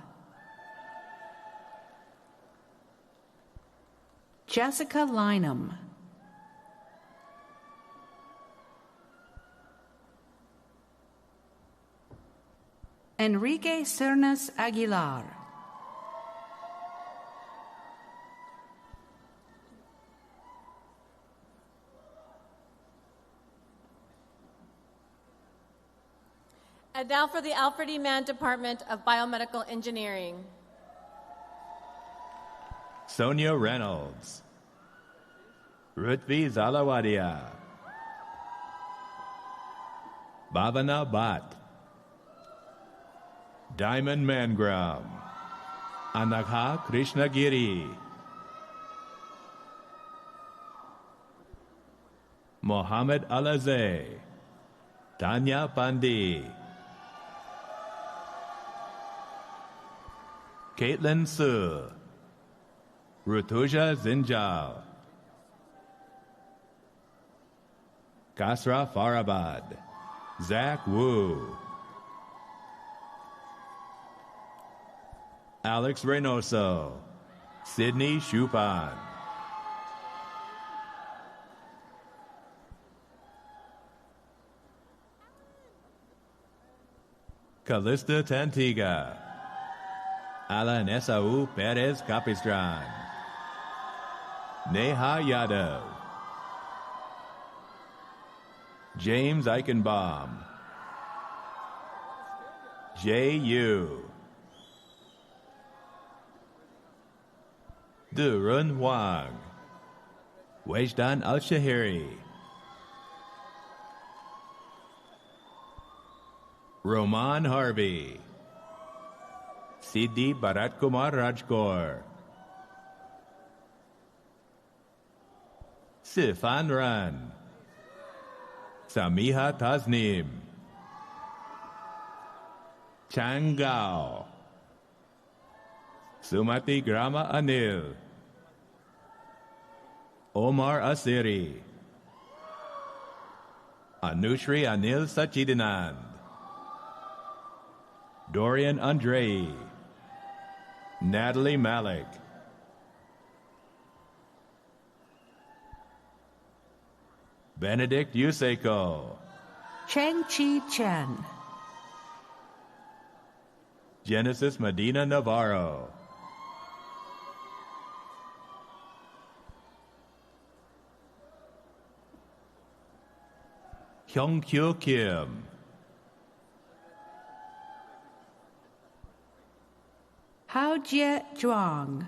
Jessica Lynham, Enrique Cernas Aguilar, And now for the Alfred E. Mann Department of Biomedical Engineering. Sonia Reynolds, Rutvi Zalawadia, Bhavana Bhatt, Diamond Mangram, Anagha Krishnagiri, Mohammed Alazeh, Tanya Pandi, Caitlin Su, Rutuja Zinjal, Kasra Farabad, Zach Wu, Alex Reynoso, Sydney Shupan, Calista Tantiga, Alan Esau Perez Capistran, Neha Yadav, James Eichenbaum, J.U. Durun Huang, Wejdan Al-Shahiri, Roman Harvey, Siddhi Bharat Kumar Rajkor, Sifan Ran, Samiha Tasnim, Chang Gao, Sumati Grama Anil, Omar Asiri, Anushri Anil Sachidanand, Dorian Andrei, Natalie Malik, Benedict Yuseko, Cheng Chi Chen, Genesis Medina Navarro, Hyung Kyo Kim, Hao Jie Zhuang,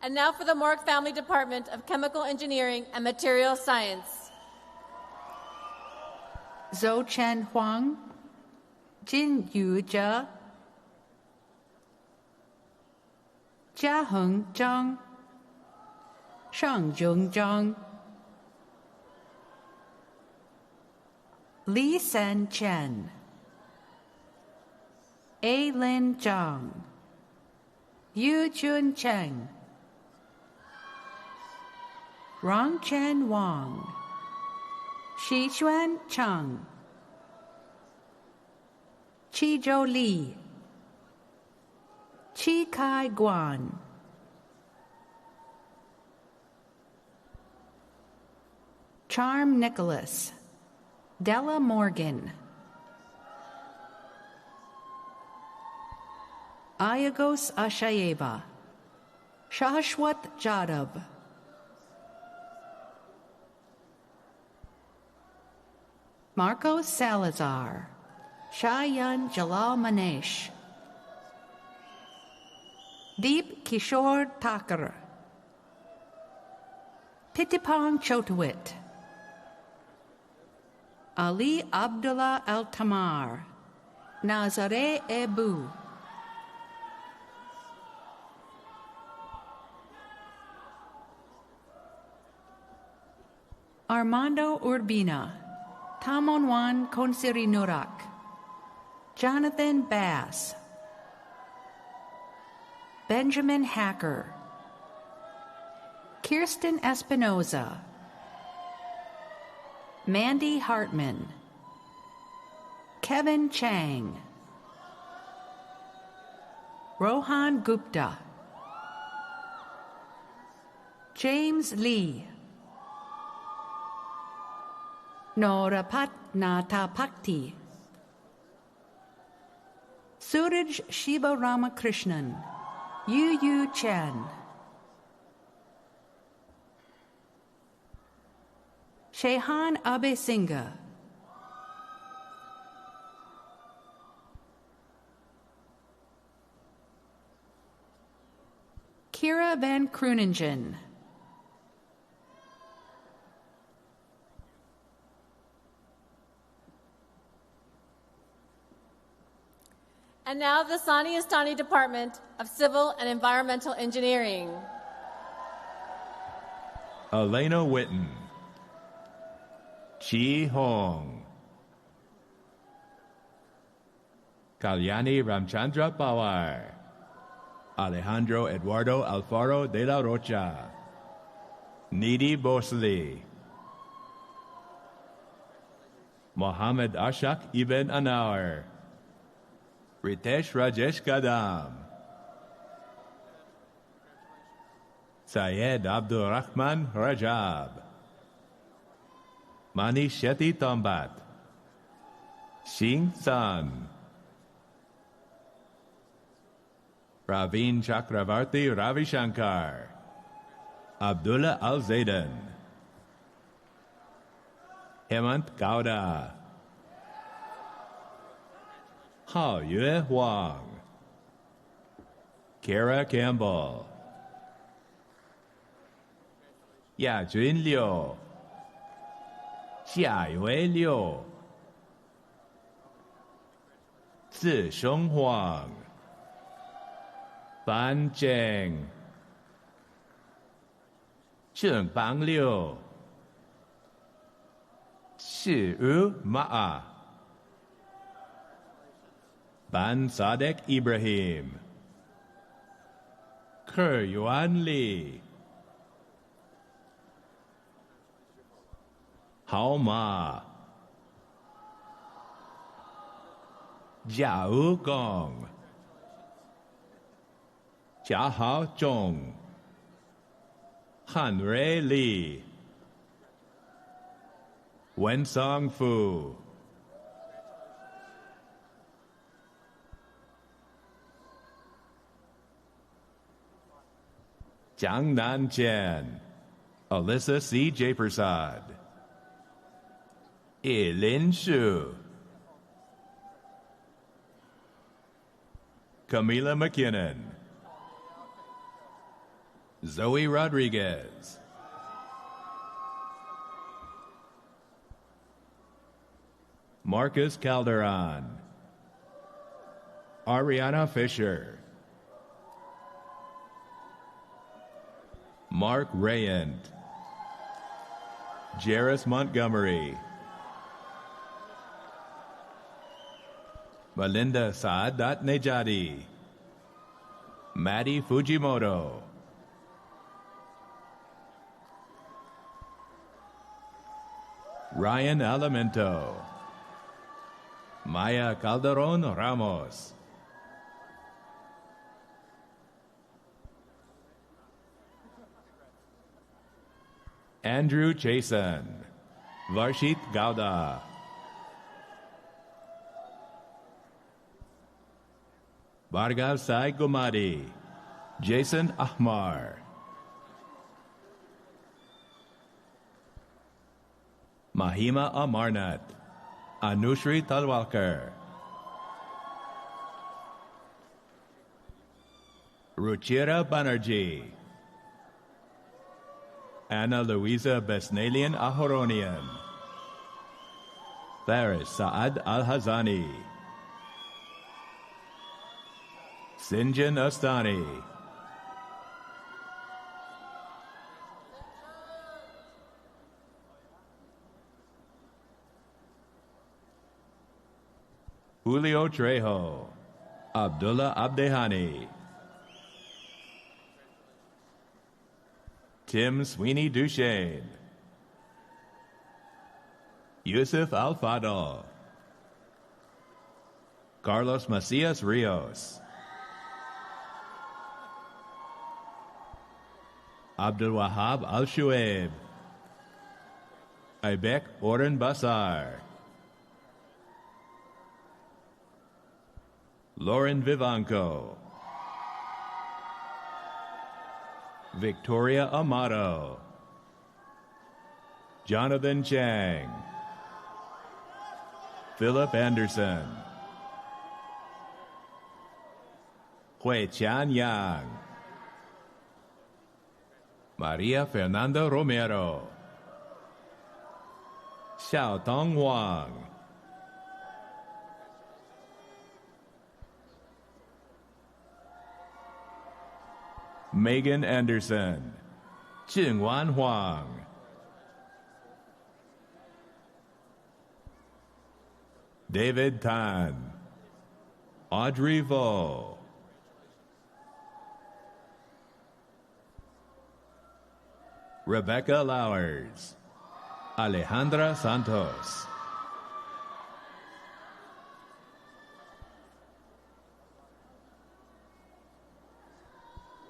And now for the Mork Family Department of Chemical Engineering and Materials Science. Zhou Chen Huang, Jin Yu Zhe, Jiaheng Zhang, Shangjung Zhang, Li San Chen, A Lin Zhang, Yu Chun Cheng, Rongchen Wang, Xichuan Chang, Qizhou Li, Qi Kai Guan, Charm Nicholas, Della Morgan, Ayagos Ashayeva, Shashwat Jadab, Marcos Salazar, Shayan Jalal Manesh, Deep Kishore Thakur, Pitipang Chotawit, Ali Abdullah Al Tamar, Nazare Ebu, Armando Urbina, Tamonwan Konsiri Nurak, Jonathan Bass, Benjamin Hacker, Kirsten Espinoza, Mandy Hartman, Kevin Chang, Rohan Gupta, James Lee, Norapat Natapakti, Suraj Shiva Ramakrishnan, Yu Yu Chen, Shehan Abe Singha, Kira Van Kroeningen, And now the Sani Estani Department of Civil and Environmental Engineering. Elena Witten, Chi Hong, Kalyani Ramchandra Pawar, Alejandro Eduardo Alfaro de la Rocha, Nidhi Bosli, Mohammed Ashak Ibn Anwar, Ritesh Rajesh Kadam, Syed Abdul Rahman Rajab, Mani Shetty Tombat, Singh San, Raveen Chakravarti Ravishankar, Abdullah Al Zaidan, Hemant Gowda, Hao Yue Huang, Kara Campbell, Yajun Liu, Xiayue Liu, Zisheng Huang, Ban Zheng, Zhengbang Liu, Shi'u Ma'a, Ban Sadek Ibrahim, Ke Yuan Li, Hao Ma, Jiao Gong, Jia Hao Zhong, Han Rui Li, Wen Song Fu, Jiang Nan Chen, Alyssa C. J. Prasad, Lin Shu, Camila McKinnon, Zoe Rodriguez. Marcus Calderon. Ariana Fisher. Mark Rayant. Jairus Montgomery. Melinda Saadat Nejadi. Maddie Fujimoto. Ryan Alimento. Maya Calderon Ramos. Andrew Chasen. Varshit Gowda. Bhargav Sai Gumadi. Jason Ahmar. Mahima Amarnath. Anushri Talwalkar. Ruchira Banerjee. Anna Louisa Besnalian Ahoronian. Faris Saad Al-Hazani. Sinjan Astani. Julio Trejo. Abdullah Abdehani. Tim Sweeney Duchesne. Yusuf Al-Fadl. Carlos Macias Rios. Abdul Wahab Al-Shuaib. Ibek Oren Basar. Lauren Vivanco. Victoria Amato. Jonathan Chang. Philip Anderson. Hui Chan Yang. Maria Fernanda Romero. Xiao Tong Wang. Megan Anderson. Jingwan Huang. David Tan. Audrey Vo. Rebecca Lowers. Alejandra Santos.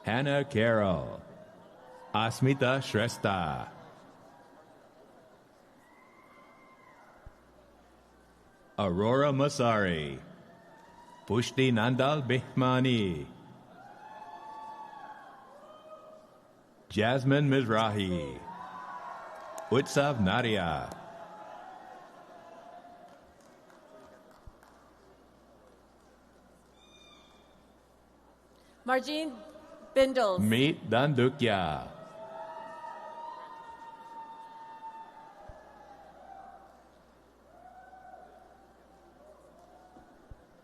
Hannah Carroll. Asmita Shrestha. Aurora Masari. Pushti Nandal Behmani. Jasmine Mizrahi. Utsav Nadia. Margine Bindles. Meet Dandukya.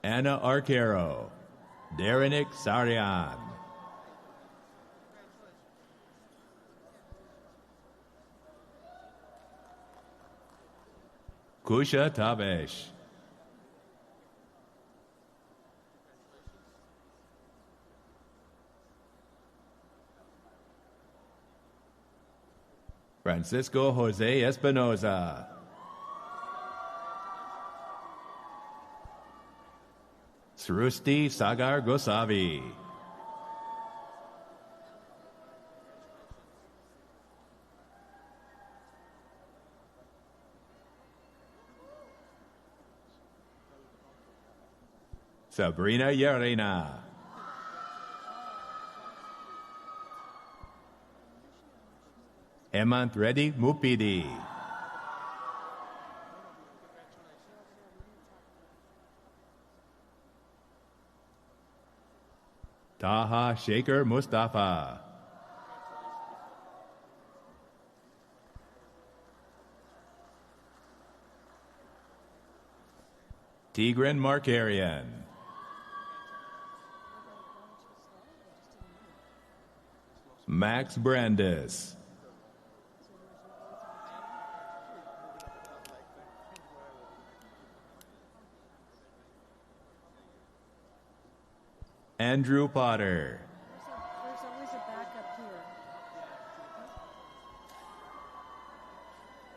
Anna Arcaro. Darenik Sarian. Kusha Tabesh. Francisco Jose Espinoza. Srusti Sagar Gosavi. Sabrina Yarena. Hemant Reddy Mupidi. Taha Shaker Mustafa. Tigran Markarian. Max Brandis. Andrew Potter. There's always a backup here.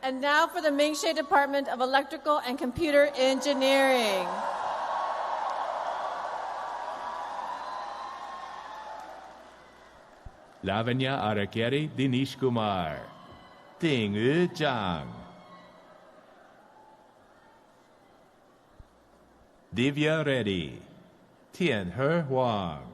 And now for the Mingxie Department of Electrical and Computer Engineering. Lavanya Arakeri Dinesh Kumar. Ting Yu Zhang. Divya Reddy. Tian He Huang.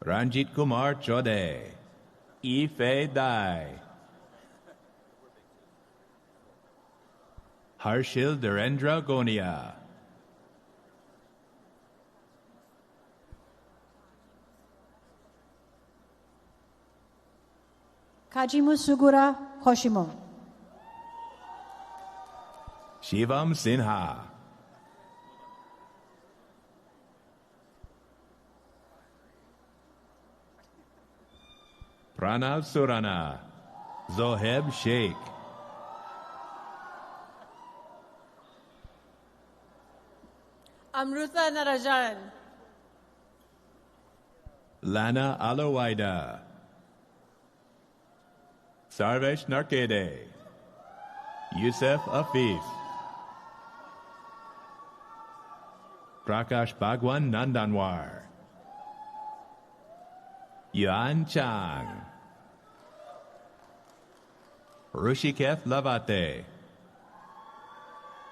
Ranjit Kumar Chode. Ifei Dai. Harshil Dhirendra Gonia. Kajimu Sugura Hoshimo. Shivam Sinha. Pranav Surana. Zoheb Sheikh. Amrutha Narajan. Lana Alawaida. Sarvesh Narkede. Yusef Afif. Prakash Bhagwan Nandanwar. Yuan Chang. Rushiketh Lavate.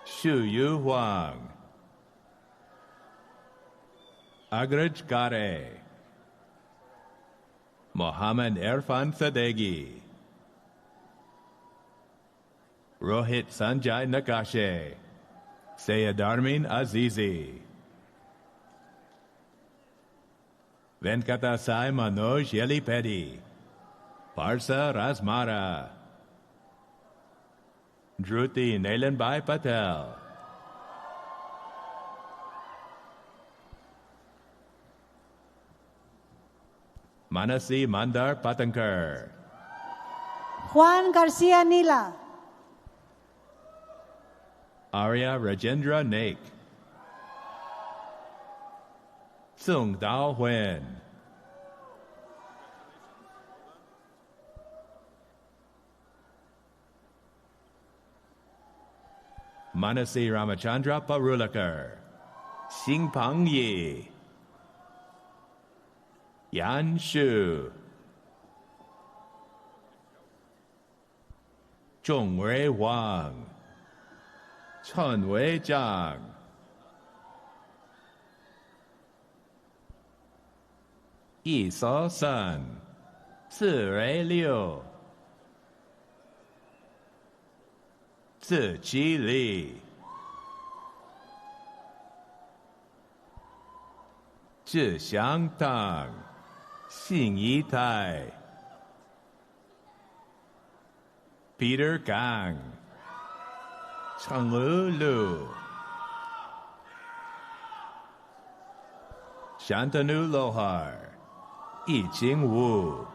Shu Yu Huang. Agraj Gare. Mohammed Irfan Sadeghi. Rohit Sanjay Nakashe. Sayadarmin Azizi. Venkatasai Manoj Yelipedi. Parsa Razmara. Dhruti Nailanbai Patel. Manasi Mandar Patankar. Juan Garcia Nila. Arya Rajendra Naik. Sung Dao Huen. Manasi Ramachandra Parulakar. Xingpang Yi. Yan Shu. Zhongwei Wang. Chen Wei Zhang. Yi So Sun. Zirui Liu. Ziqi Li. Zhixiang Tang. Xing Yi Tai. Peter Gang. Chenglu Lu. Shantanu Lohar. Yijing Wu.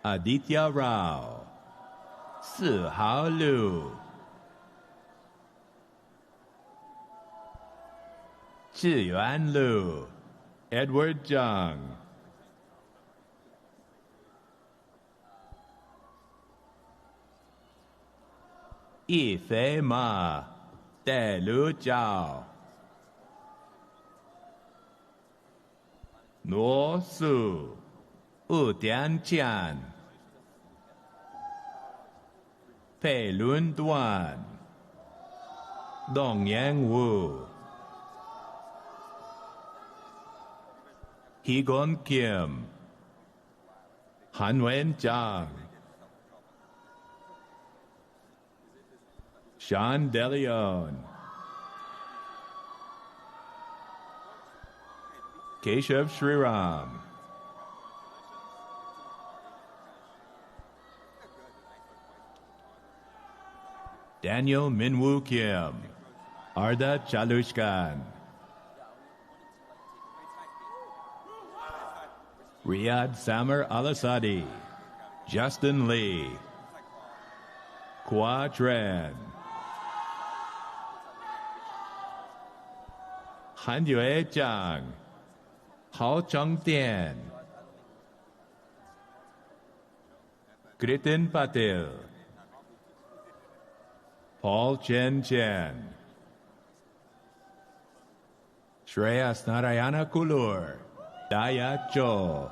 Aditya Rao. Sihao Liu. Zhiyuan Liu. Edward Zhang. Yifei Ma. Delu Zhao. Nuo Su. Wudian Jian. Pei Lun Duan. Dongyang Wu. Higon Kim. Hanwen Zhang. Sean DeLeon. Keshav Shriram. Daniel Minwoo Kim. Arda Chalushkan. Riyad Samer Alasadi. Justin Lee. Kwa Tran. Han Yue Zhang. Hao Chongtian. Kritin Patil. Paul Chen Chen. Shreyas Narayana Kulur. Daya Cho.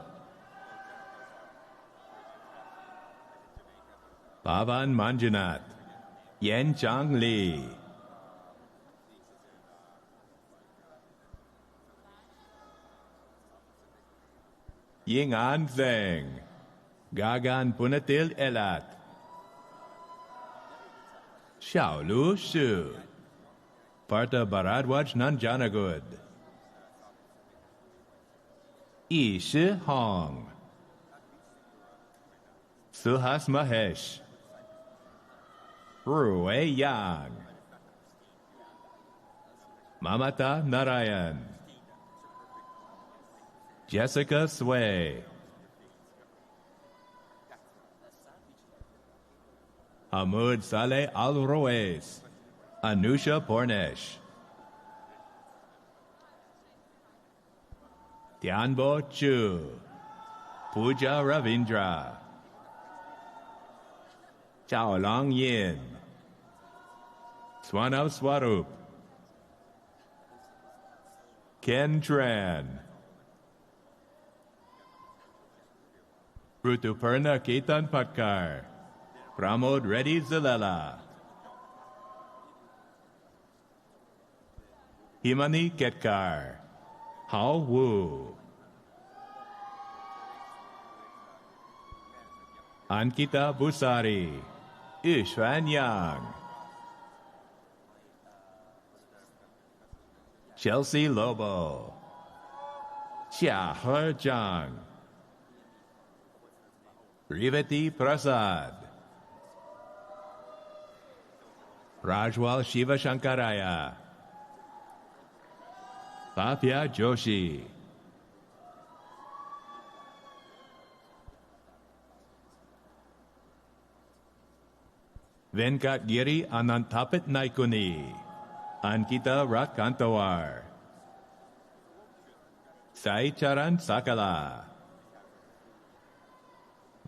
Pavan Manjunath. Yen Chang Lee. Ying An Zeng. Gagan Punatil Elat. Xiaolu Shu. Partha Bharadwaj Nanjanagud. Yi Shi Hong. Suhas Mahesh. Ruwei Yang. Mamata Narayan. Jessica Sway. Hamud Saleh Al-Roes. Anusha Pornesh. Tianbo Chu. Pooja Ravindra. Chao Long Yin. Swanav Swarup. Ken Tran. Rutuparna Ketan Patkar. Pramod Reddy Zilela. Himani Ketkar. Hao Wu. Ankita Busari. Ishwan Yang. Chelsea Lobo. Xia He Zhang. Rivati Prasad. Rajwal Shiva Shankaraya. Papya Joshi. Venkat Giri Anantapit Naikuni. Ankita Ratkantawar. Sai Charan Sakala.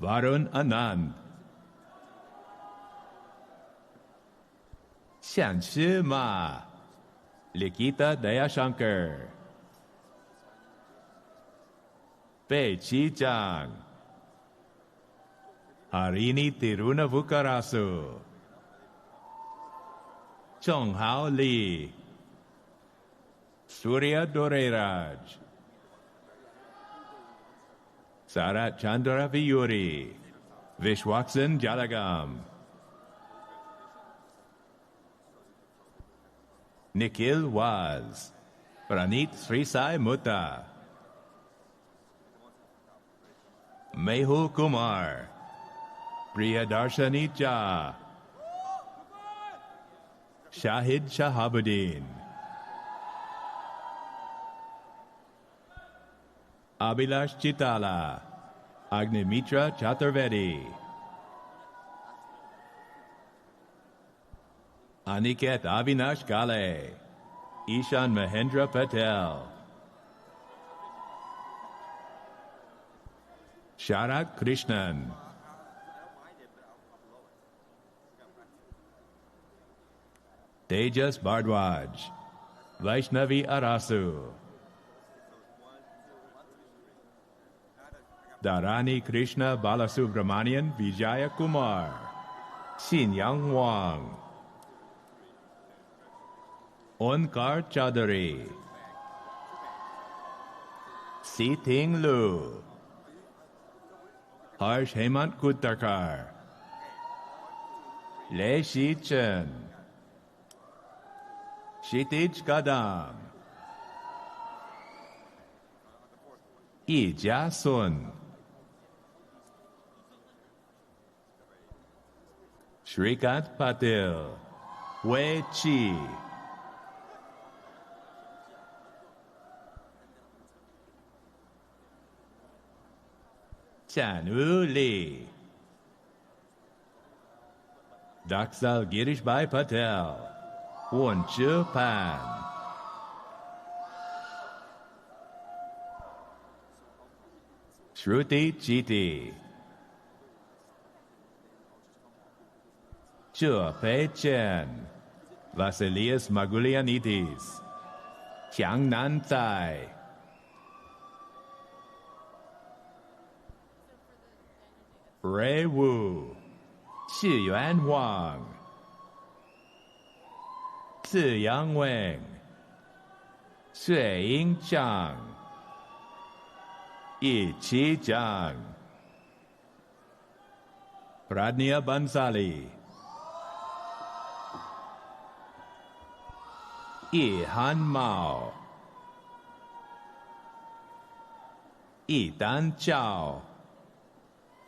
Varun Anand. Xianshi Ma. Likita Dayashankar. Pei Chi Chang. Harini Tirunavukarasu. Chong Hao Lee. Surya Doreraj. Sarat Chandra Viyuri. Vishwaksan Jalagam. Nikhil Waz. Pranit Srisai Mutta. Mehul Kumar. Priyadarshani Jha. Shahid Shahabuddin. Abhilash Chitala. Agnimitra Chaturvedi. Aniket Avinash Gale. Ishan Mahendra Patel. Sharat Krishnan. Tejas Bardwaj. Vaishnavi Arasu. Dharani Krishna Balasubramanian Vijaya Kumar. Xinyang Wang. Onkar Chaudhary. Si Ting Lu. Harsh Hemant Kuttarkar. Le Shi Chen. Kshitij Kadam. Ija Sun, Shrikant Patil, Wei Chi, Chan Wu Lee, Daksal Girishbhai Patel, Won Chu Pan, Shruti Chiti, Chua Pei Chen, Vasilius Magulianitis, Chiang Nan Thai, Ray Wu, Xu Yuan Huang, Ziyang Weng, Xue Ying Zhang, Yi Qi Zhang, Pradnya Bansali, Yi Han Mao, Yi Dan Chao,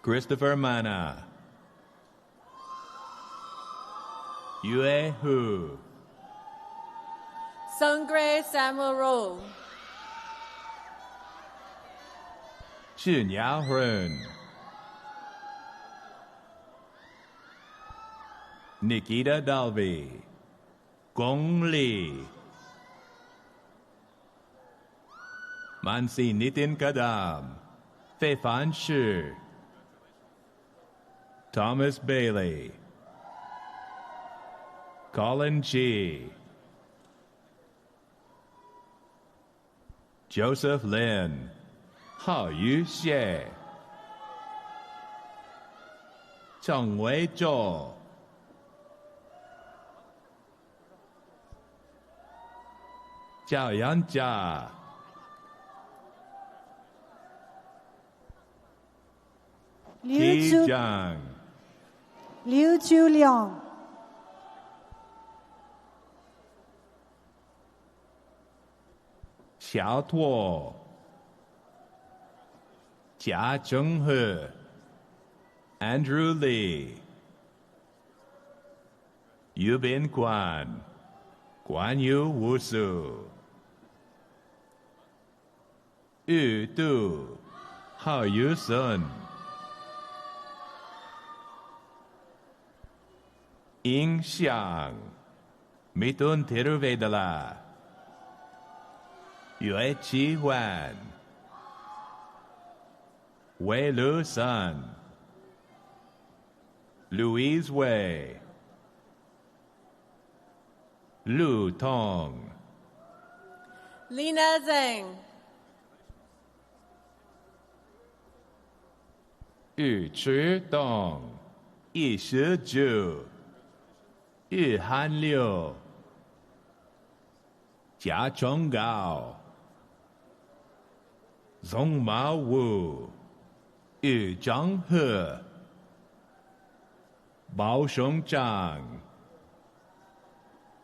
Christopher Mana, Yue Hu, Sungray Samuel Rowe, Jun Yao Hrun, Nikita Dalby, Gong Li, Mansi Nitin Kadam, Fei Fan Shi, Thomas Bailey, Colin G, Joseph Lin, Hao Yu Xie, Cheng Wei Zhou, Jiao Yan Jia, Qi Zhang, Liu Zhuliang, Xiao Tuo, Jia Zhenghe, Andrew Lee, Yu Bin Guan, Guan Yu Wusu, Yu Du, Hao Yu Sun, Ying Xiang, Mitun Thiruvedala, Yue Qi Wan, Wei Lu Sun, Louise Wei, Lu Tong, Lina Zhang, Yu Chi Dong, Yi Shi Ju, Yu Han Liu, Jia Chong Gao, Zong Mao Wu, Yu Zhang He, Bao Sheng Zhang,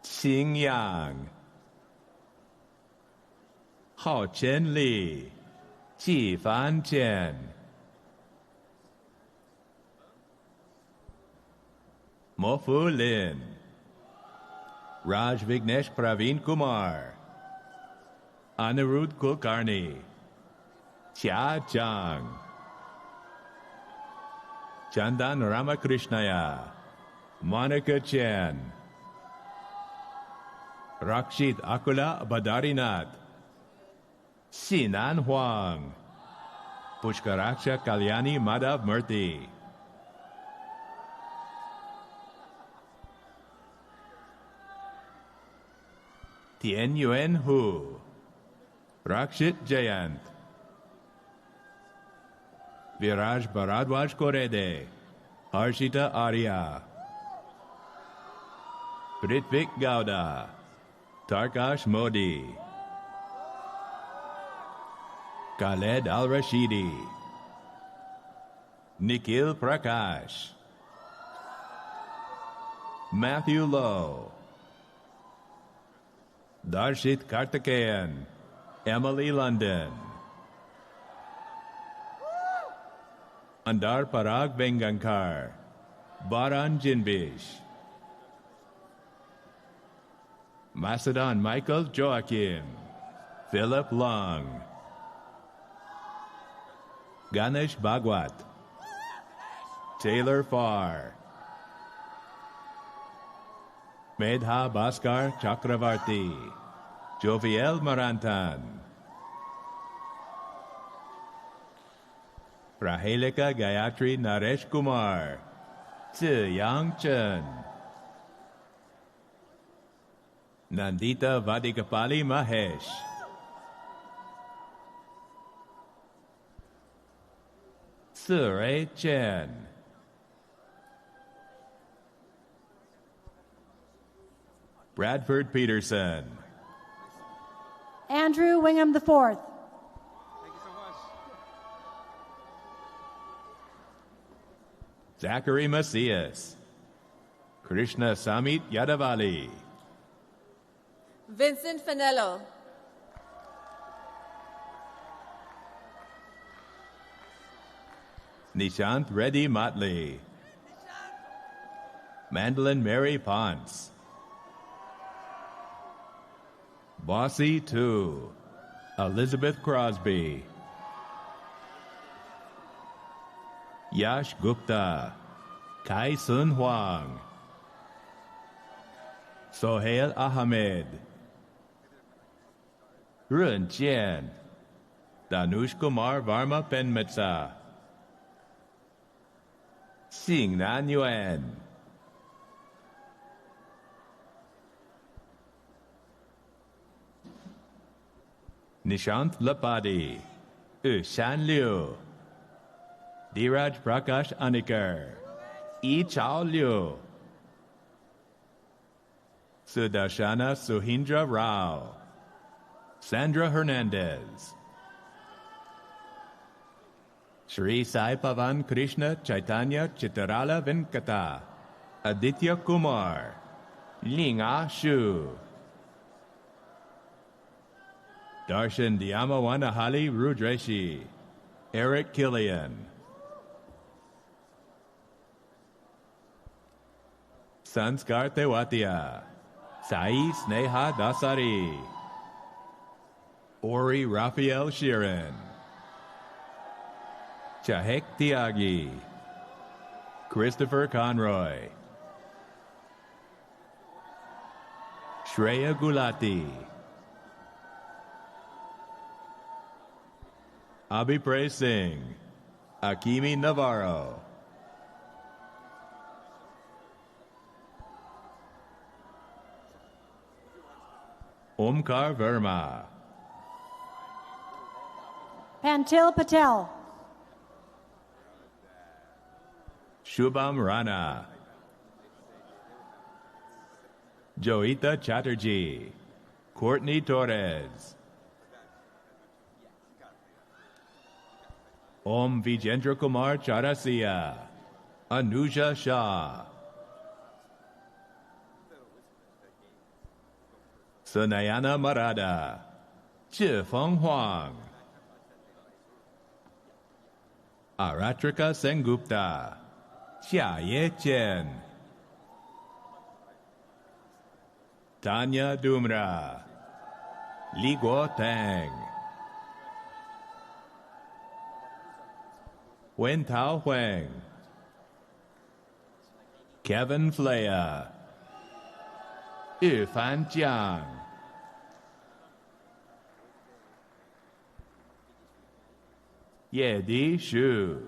Qing Yang, Hao Chen Li, Ji Fan Jian, Mo Fu Lin, Raj Vignesh Praveen Kumar, Anirudh Kulkarni, Chia Zhang, Chandan Ramakrishnaya, Monica Chen, Rakshit Akula Badarinath, Sinan Huang, Pushkaraksha Kalyani Madhav Murthy, Tien Yuen Hu, Rakshit Jayant, Viraj Bharadwaj Korede, Harshita Arya, Pritvik Gowda, Tarkash Modi, Khaled Al-Rashidi, Nikhil Prakash, Matthew Lowe, Darshit Karthikeyan, Emily London, Andar Parag Vengankar, Baran Jinbish, Macedon Michael Joachim, Philip Long, Ganesh Bhagwat, Taylor Farr, Medha Bhaskar Chakravarti, Joviel Marantan, Rahelika Gayatri Naresh Kumar, Zi Yang Chen, Nandita Vadikapali Mahesh, Surrey Chen, Bradford Peterson, Andrew Wingham IV. Zachary Macias, Krishna Samit Yadavali, Vincent Finello. Nishant Reddy Motley, Mandolin Mary Ponce, Bossy 2, Elizabeth Crosby, Yash Gupta, Kai Sun Huang, Sohail Ahmed, Run Jian, Danush Kumar Varma Penmetsa, Xing Nan Yuan, Nishant Lapadi, Shan Liu, Dheeraj Prakash Anikar, Yi Chao Liu, Sudarshana Suhindra Rao, Sandra Hernandez, Shri Sai Pavan Krishna Chaitanya Chitarala Venkata, Aditya Kumar, Linga Shu, Darshan Dhyamawanahali Rudreshi, Eric Killian, Sanskar Tewatia, Sai Sneha Dasari, Ori Raphael Shirin, Chahek Tiagi, Christopher Conroy, Shreya Gulati, Abhipray Singh, Akimi Navarro, Omkar Verma, Pantil Patel. Shubham Rana, Joita Chatterjee, Courtney Torres, Om Vijendra Kumar Charasia, Anuja Shah, Sunayana Marada, Chifeng Huang, Aratrika Sengupta, Xia Ye Chen, Tanya Dumra, Li Guo Tang, Wen Tao Huang, Kevin Flea, Yifan Jiang, Yedi Shu,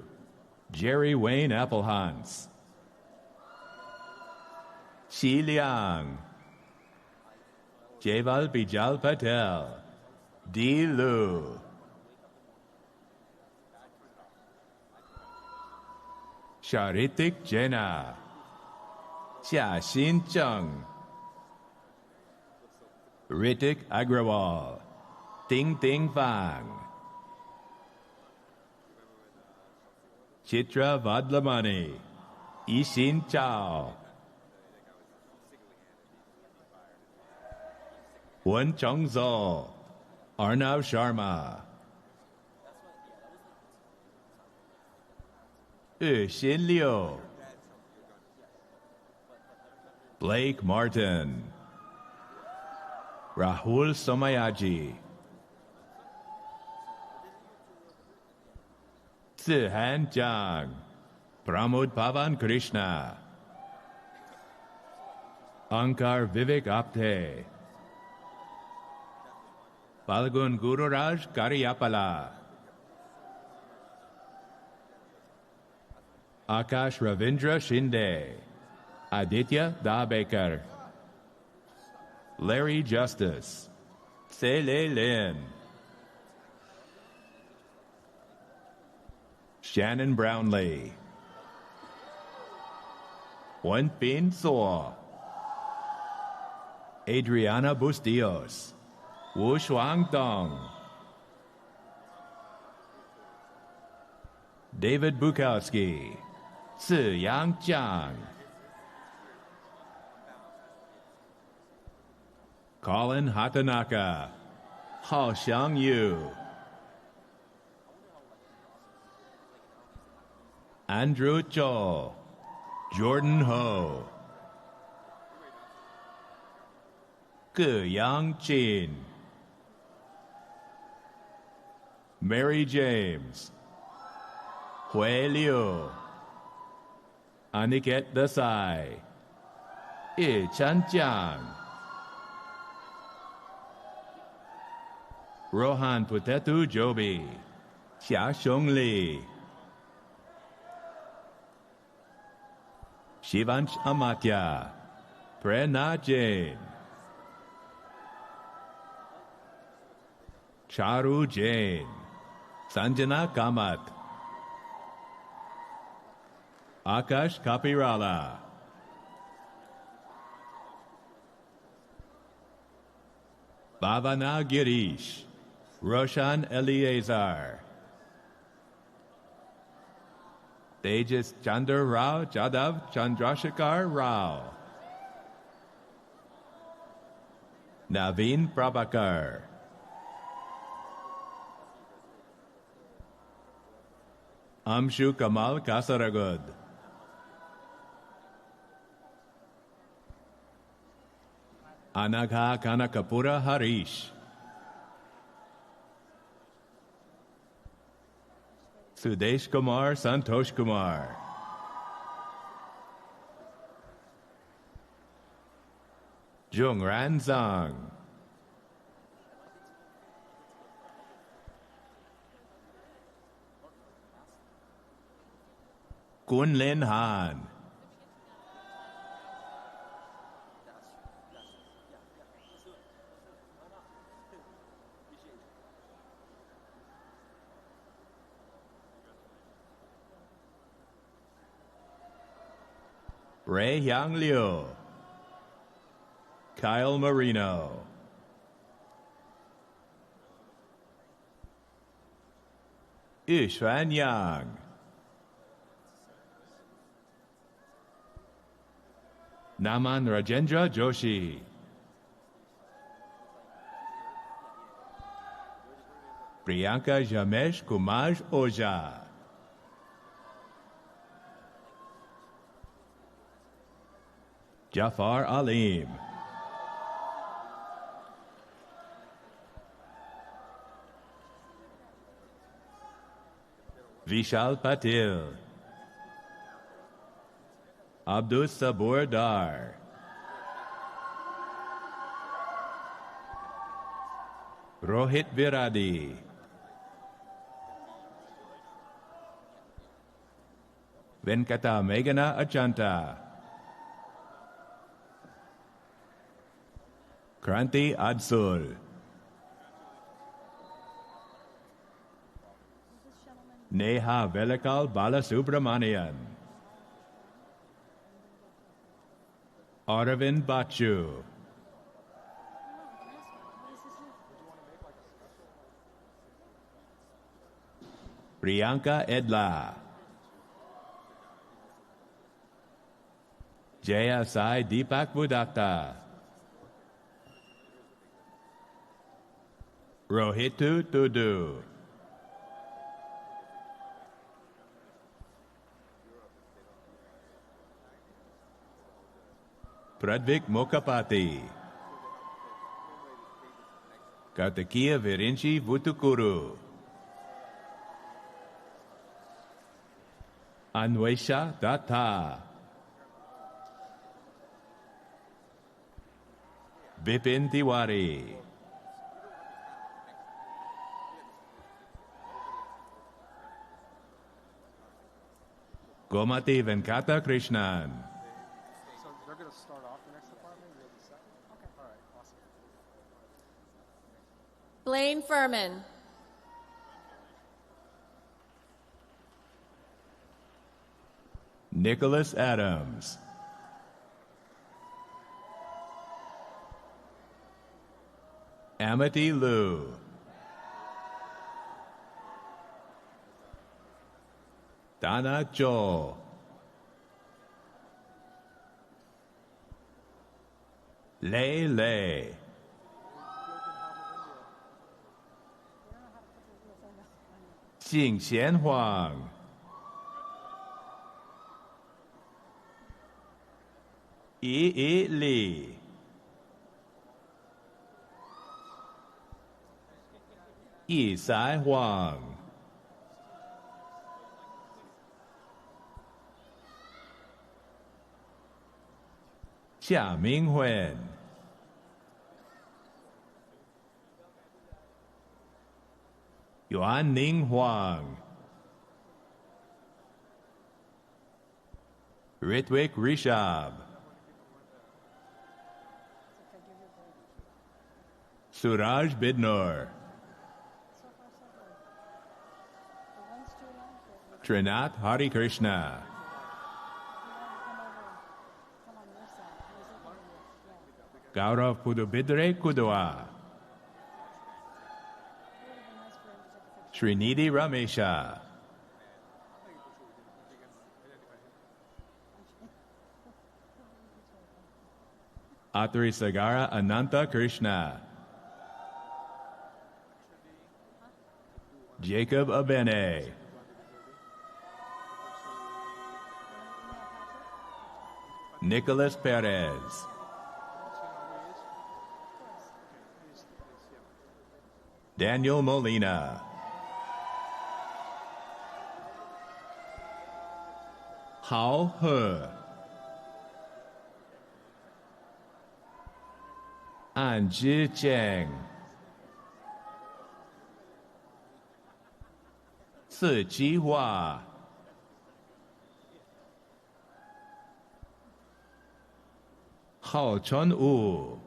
Jerry Wayne Applehans, Xi Liang, Jeval Bijal Patel, Di Lu, Sharitik Jena, Xia Xin Zheng, Ritik Agrawal, Ding Ding Fang, Chitra Vadlamani, Ishin Chao, Wen Chongzhou, Arnav Sharma, Xin Liu. Blake Martin. Rahul Somayaji. Zihan Jiang. Pramod Pavan Krishna. Ankar Vivek Apte. Falgun Gururaj Karyapala. Akash Ravindra Shinde. Aditya Dabekar. Larry Justice. Sele Lin. Shannon Brownlee. Wen Bin Suo. Adriana Bustillos. Wu Shuang Dong. David Bukowski. Ziyang Jiang. Colin Hatanaka. Hao Xiang Yu. Andrew Cho. Jordan Ho. Ge Yang Jin. Mary James. Hui Liu. Aniket Desai. Yi Chan Jiang. Rohan Putetu Jobi. Xia Xiong Li. Shivansh Amatya. Prerna Jain. Charu Jain. Sanjana Kamat. Akash Kapirala. Bhavana Girish. Roshan Eleazar. Tejas Chandra Rao Jadav Chandrasekhar Rao. Naveen Prabhakar. Amshu Kamal Kasaragod. Anagha Kanakapura Harish. Sudesh Kumar Santosh Kumar. Jung Ran Zhang. Kun Lin Han. Ray Yang Liu. Kyle Marino. Yuxuan Yang. Naman Rajendra Joshi. Priyanka Jamesh Kumar Oja. Jafar Alim. Vishal Patil. Abdul Sabur Dar. Rohit Viradi. Venkata Meghana Achanta. Kranti Adsul. Neha Velakal Balasubramanian. Aravind Bachu. Priyanka Edla. Jaya Sai Deepak Budatta. Rohitu Tudu. Pradvik Mokapati, Kartakia Virinchi Vutukuru, Anwesha Datta, Bipin Tiwari, Gomati Venkata Krishnan, So they're going to start off the next department, you'll be second? Okay. All right, awesome. Blaine Furman. Nicholas Adams, Amity Liu, Dana Cho, Lei Lei, Jing Xian Huang, Yi Li, Yi Sai Huang, Jia Mingwen, Yuan Ning Huang, Ritwik Rishab, Suraj Bidnor, Trinath Hari Krishna, Gaurav Pudubidre Kudua, Srinidhi Ramesha, Atri Sagara Ananta Krishna, Jacob Abene, Nicholas Perez, Daniel Molina, Hao He, Anji Cheng, Ci Hua, Hao Chun Wu,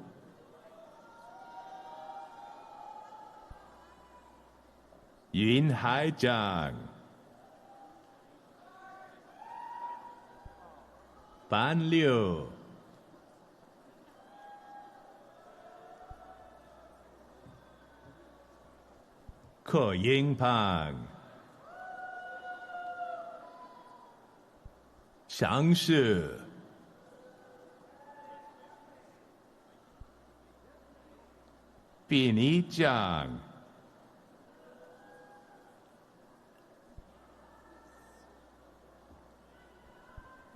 Yin Hai Zhang, Ban Liu, Ke Ying Pang, Xiang Shi, Bini Jiang,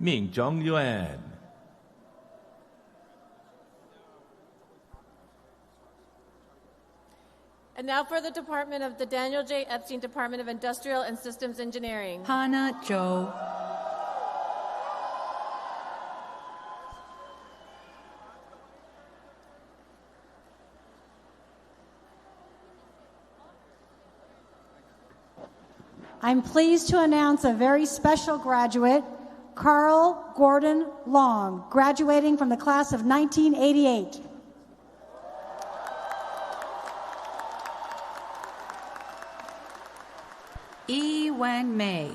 Ming Zhongyuan, And now for the Department of the Daniel J. Epstein Department of Industrial and Systems Engineering. Hana Zhou, I'm pleased to announce a very special graduate, Carl Gordon Long, graduating from the class of 1988. Yi Wen Mei,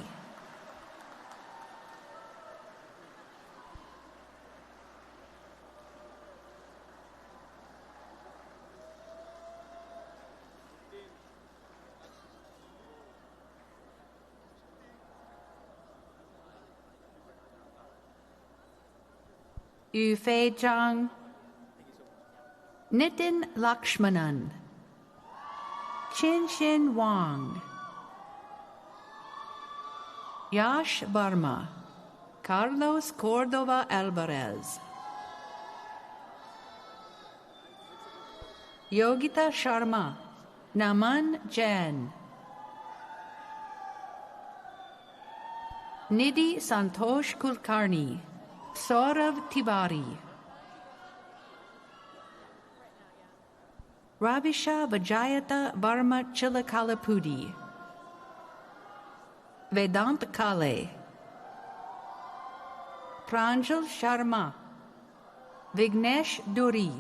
Yu Fei Zhang, Nitin Lakshmanan, Chin Shin Wang, Yash Barma, Carlos Cordova Alvarez, Yogita Sharma, Naman Jain, Nidhi Santosh Kulkarni, Saurav Tiwari, Ravisha Vijayata Varma Chilakalapudi, Vedant Kale, Pranjal Sharma, Vignesh Duri,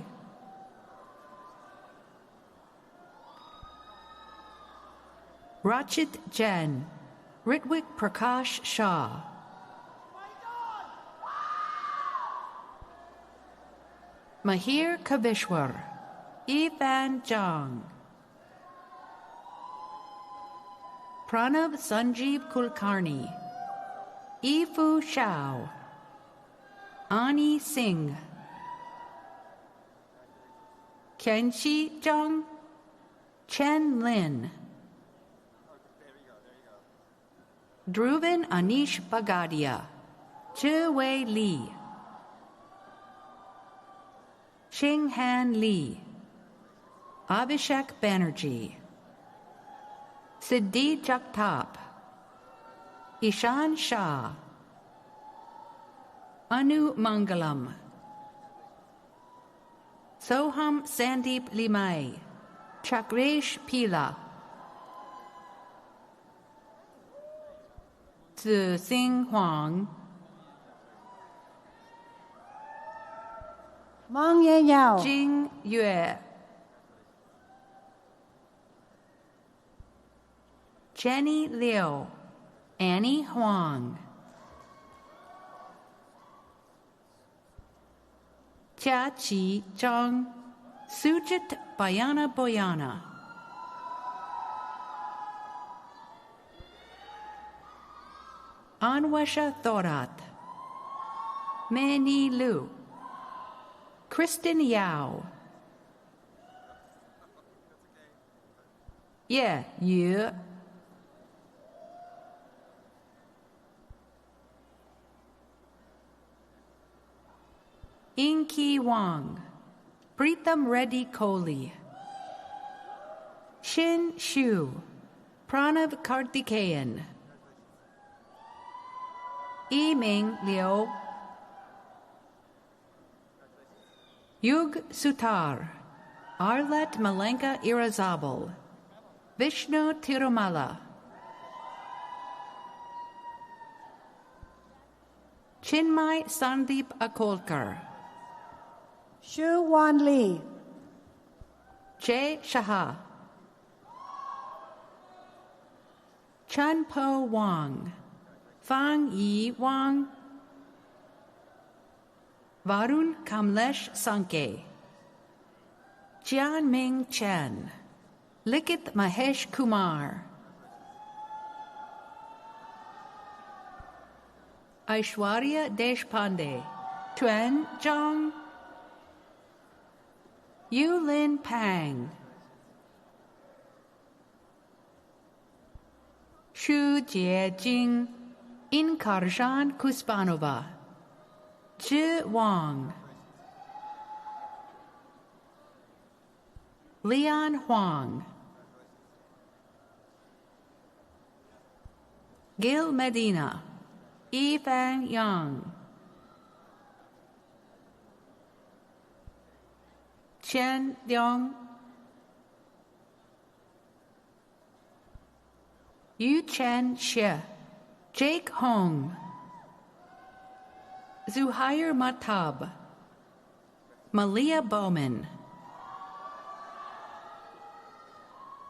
Rachit Jain, Ritwik Prakash Shah, Mahir Kavishwar, Evan Jang, Pranav Sanjeev Kulkarni, Ifu Shao, Ani Singh, Kenshi Zhang, Chen Lin, Dhruvan Anish Bagadia, Zhiwei Li, Xinghan Li, Abhishek Banerjee, Siddhi Jagtap, Ishan Shah, Anu Mangalam, Soham Sandeep Limai, Chakresh Pila, Zixing Huang, Meng Yan Yao, Jing Yue, Jenny Liu, Annie Huang, Jiaqi Zhang, Sujit Bayana Boyana, Anwesha Thorat, Mani Lu, Kristen Yao, Yeah, you. Inky Wang, Pritham Reddy Kohli, Shin Shu, Pranav Karthikeyan, Yiming Liu, Yug Sutar, Arlet Malenka Irazabal, Vishnu Tirumala, Chinmay Sandeep Akolkar, Shu Wan Lee, Jay Shaha, Chan Po Wang, Fang Yi Wang, Varun Kamlesh Sanke, Jian Ming Chen, Likit Mahesh Kumar, Aishwarya Deshpande, Tuen Zhang, Yulin Pang, Shu Jiejing, Inkarshan Kuspanova, Zhi Wang, Leon Huang, Gil Medina, Yifan Yang, Chen Liang, Yu Chen Xie, Jake Hong, Zuhair Matab, Malia Bowman,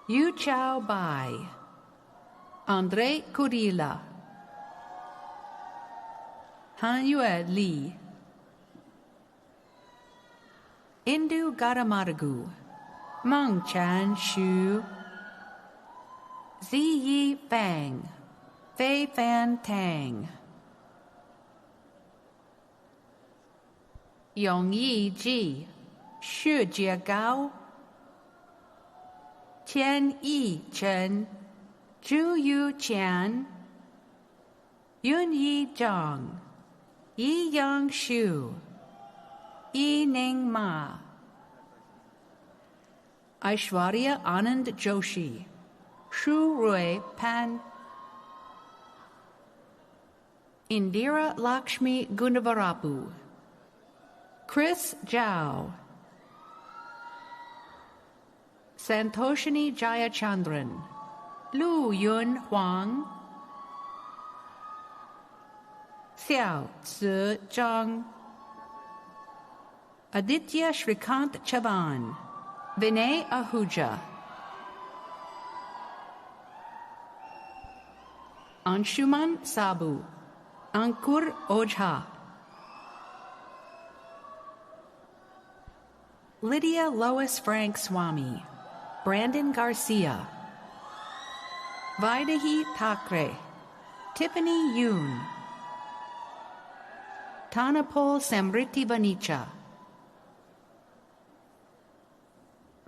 Yu Chao Bai, Andre Kurila, Han Yue Li, Indu Garamaragu, Meng Chan Shu, Ziyi Fang, Fei Fan Tang, Yongyi Ji, Xu Jiegao, Tian Yi Chen, Zhu Yu Qian, Yun Yi Zhang, Yi Yang Shu, Yi Ning Ma, Aishwarya Anand Joshi, Shu Rui Pan, Indira Lakshmi Gundavarapu, Chris Zhao, Santoshini Jayachandran, Lu Yun Huang, Xiao Tzu Zhang, Aditya Shrikant Chavan, Vinay Ahuja, Anshuman Sabu, Ankur Ojha, Lydia Lois Frank Swami, Brandon Garcia, Vaidehi Thakre, Tiffany Yoon, Tanapol Samriti Vanicha,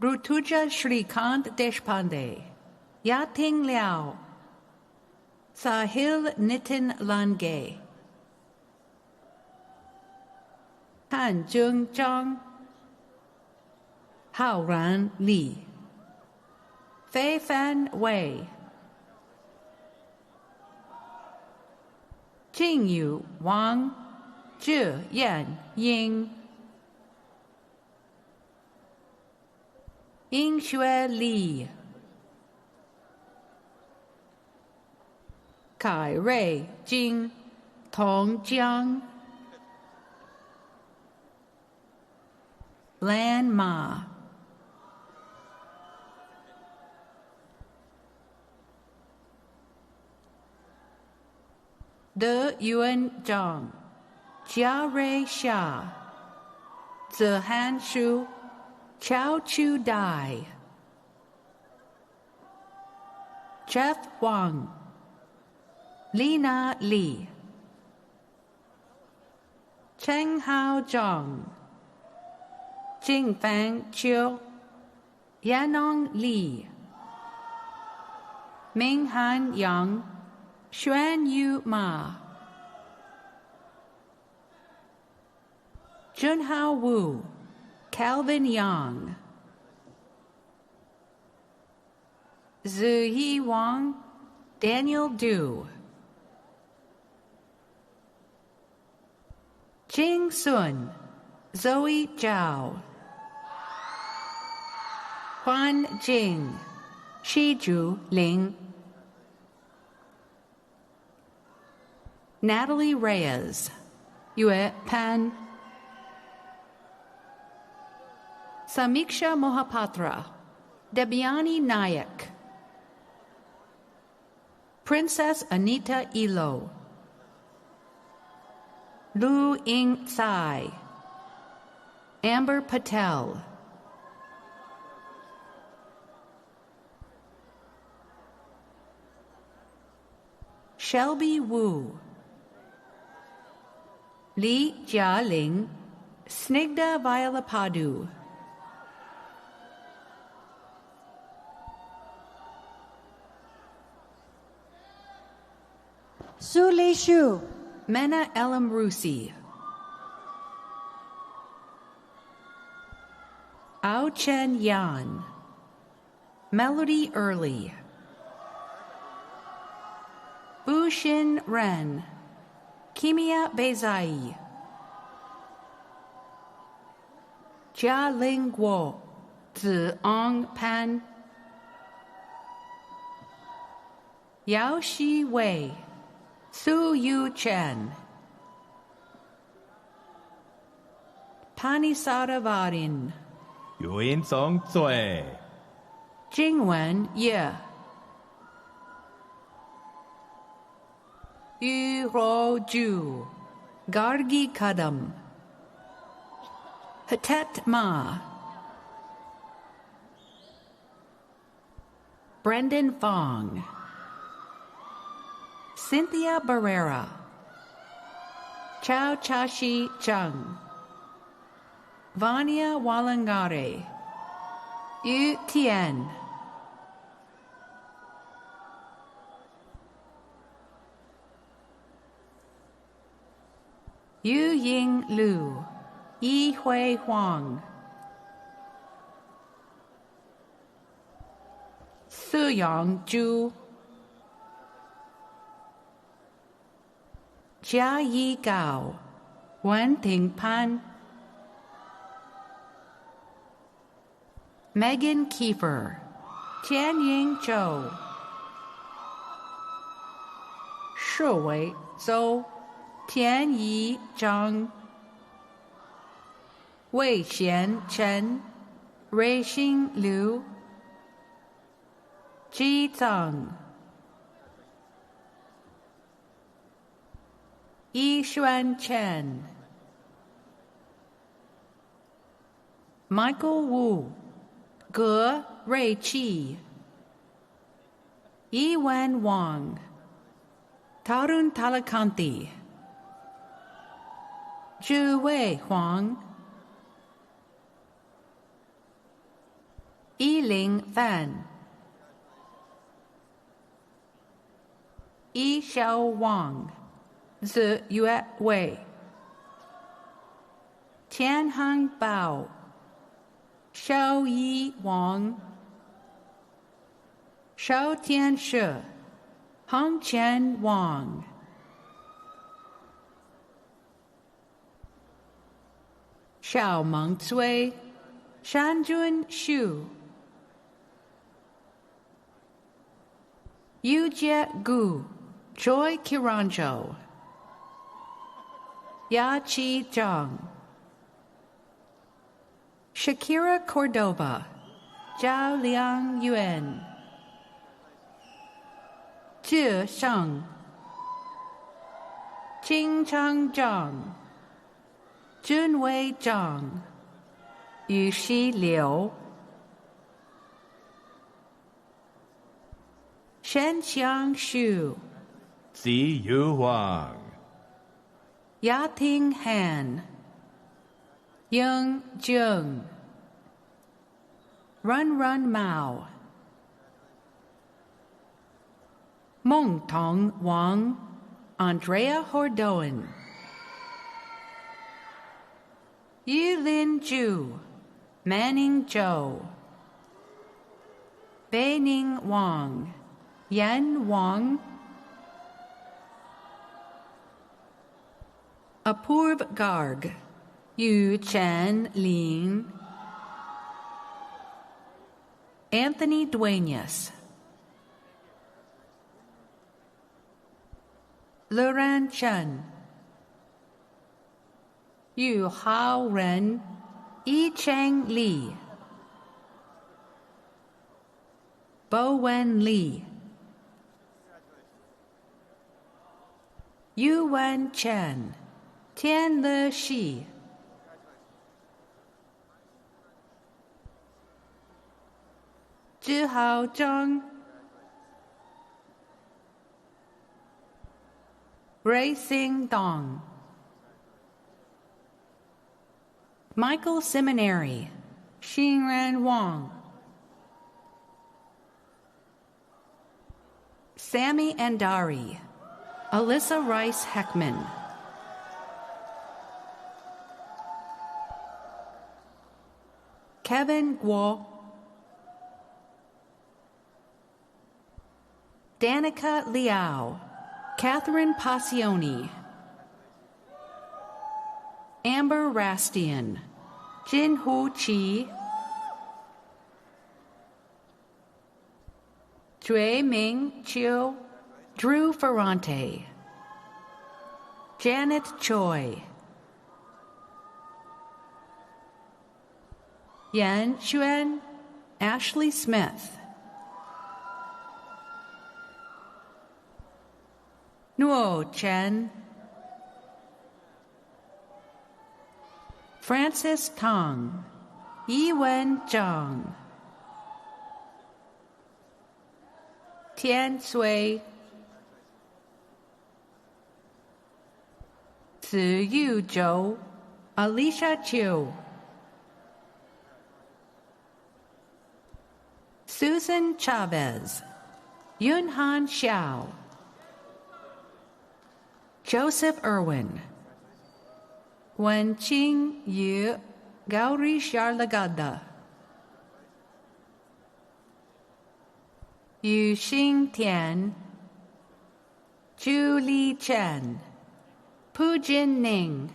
Rutuja Shrikant Deshpande, Yating Liao, Sahil Nitin Lange, Han Jung Zhang, Hao Ran Li, Fei Fan Wei, Jingyu Wang, Zhi Yan Ying, Yingxue Li, Kai Rui Jing, Tong Jiang, Lan Ma, De Yuan Zhang, Jia Rui Xia, Zihan Shu, Chao Chu Dai, Jeff Wang, Lina Li, Cheng Hao Zhang, Jingfang Chiu, Yanong Li, Minghan Yang, Xuan Yu Ma, Junhao Wu, Calvin Yang, Ziyi Wang, Daniel Du, Jing Sun, Zoe Zhao, Huan Jing, Shiju Ling, Natalie Reyes, Yue Pan, Samiksha Mohapatra, Debyani Nayak, Princess Anita Ilo, Lu Ying Tsai, Amber Patel, Shelby Wu, Li Jialing, Snigdha Violapadu, Su Li Shu, Mena Elam Rusi, Ao Chen Yan, Melody Early, Bu Xin Ren, Kimia Beizai, Jia Ling Guo, Zi Ong Pan, Yao Shi Wei, Su Yu Chen, Panisada Varin, Yuan Song Tsui, Jingwen Ye, Yu Ro Ju, Gargi Kadam, Hatet Ma, Brendan Fong, Cynthia Barrera, Chao Chashi Chung, Vania Walangare, Yu Tien, Yu Ying Lu, Yi Hui Huang, Suyang Zhu, Jia Yi Gao, Wen Ting Pan, Megan Kiefer, Tianying Zhou, Shiwei Zhou, Tianyi Zhang, Wei Xian Chen, Ruixing Liu, Ji Zhang, Yixuan Chen, Michael Wu, Ge Ruiqi, Yiwen Wang, Tarun Talakanti, Zhu Wei Huang, Yiling Fan, Yi Xiao Wang, Zi Yue Wei, Tianhang Bao, Shao Yi Wang, Shao Tianshi, Hongqian Wang, Shao Mengcui, Shanjun Xu, Yujie Gu, Joy Kiranjo, Yachi Zhang, Shakira Cordoba, Zhao Liang Yuan, Zhi Sheng, Qing Chang Zhang, Junwei Zhang, Yuxi Liu, Shenxiang Xu, Ziyu Huang, Yating Han, Yung Jung, Run Mao, Meng Tong Wang, Andrea Hordoin, Yulin Zhu, Manning Zhou, Beining Wang, Yan Wang, Apurv Garg, Yu Chen Ling, Anthony Duenas, Luran Chen, Yu Hao Ren, Yi Cheng Li, Bo Wen Li, Yu Wen Chen, Tian Le Shi, Zhihao Zhang, Racing Dong, Michael Seminary, Xinran Wang, Sammy Andari, Alyssa Rice Heckman, Kevin Guo, Danica Liao, Catherine Passioni, Amber Rastian, Jin Hu Chi, Jue Ming Chiu, Drew Ferrante, Janet Choi, Yan Xuan, Ashley Smith, Nuo Chen, Francis Tong, Yiwen Zhang, Tian Sui, Ziyu Zhou, Alicia Chiu, Susan Chavez, Yunhan Xiao, Joseph Irwin, Wenqing Yu, Gauri Sharlagada, Yu Xing Tian, Julie Chen, Pujin Ning,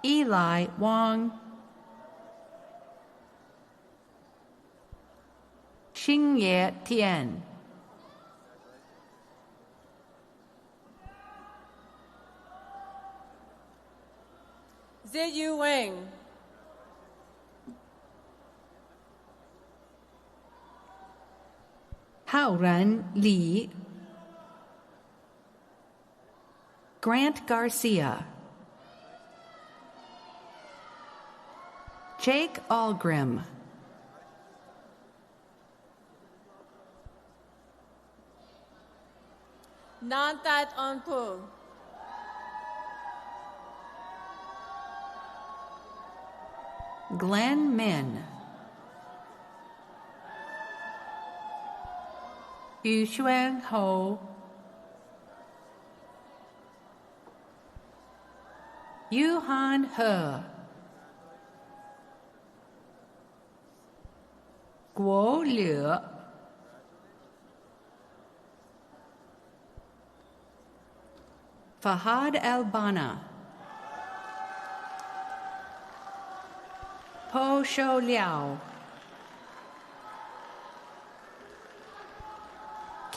Eli Wang, Xingye Tian. Ziyu Wang. Haoran Li, Grant Garcia, Jake Algrim, Nantat Onpu. Glenn Min, Yuxuan Ho, Yuhan He, Guo Liu, Fahad Albana, Po Shou Liao,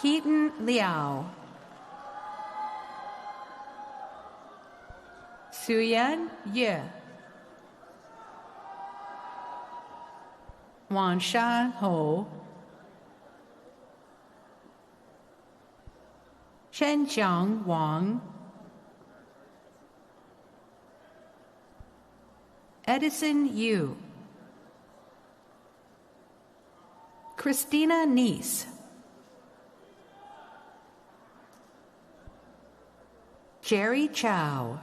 Keaton Liao, Suyan Ye, Wan Shan Ho, Shenjiang Wang, Edison Yu, Christina Neese, Jerry Chow,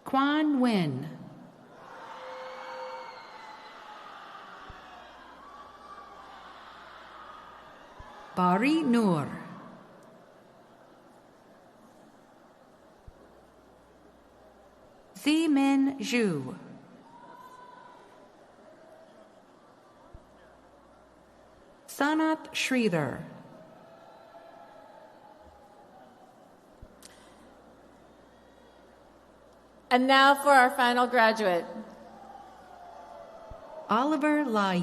Quan Nguyen, Bari Noor, Zimin Zhu, Sanat Sridhar, And now for our final graduate. Oliver Lai,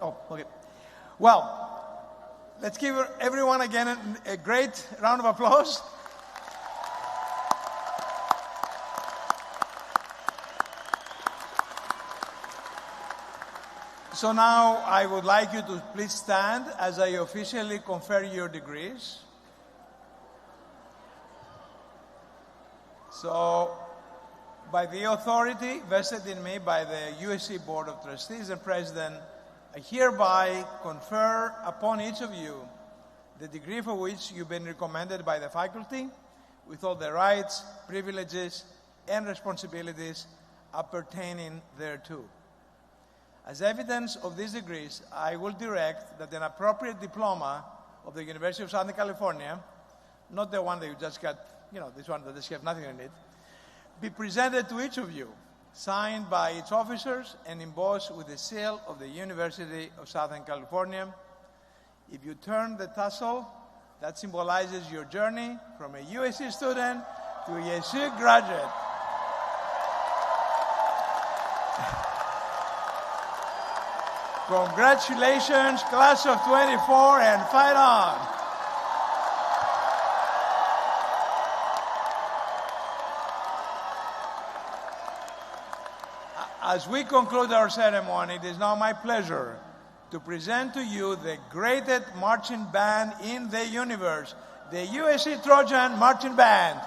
Oh, okay. Well, let's give everyone again a great round of applause. So now I would like you to please stand as I officially confer your degrees. So, by the authority vested in me by the USC Board of Trustees and President, I hereby confer upon each of you the degree for which you've been recommended by the faculty, with all the rights, privileges, and responsibilities appertaining thereto. As evidence of these degrees, I will direct that an appropriate diploma of the University of Southern California, not the one that you just got, this one that just have nothing in it, be presented to each of you, signed by its officers and embossed with the seal of the University of Southern California. If you turn the tassel, that symbolizes your journey from a USC student to a USC graduate. Congratulations, class of 24, and fight on. As we conclude our ceremony, it is now my pleasure to present to you the greatest marching band in the universe, the USC Trojan Marching Band.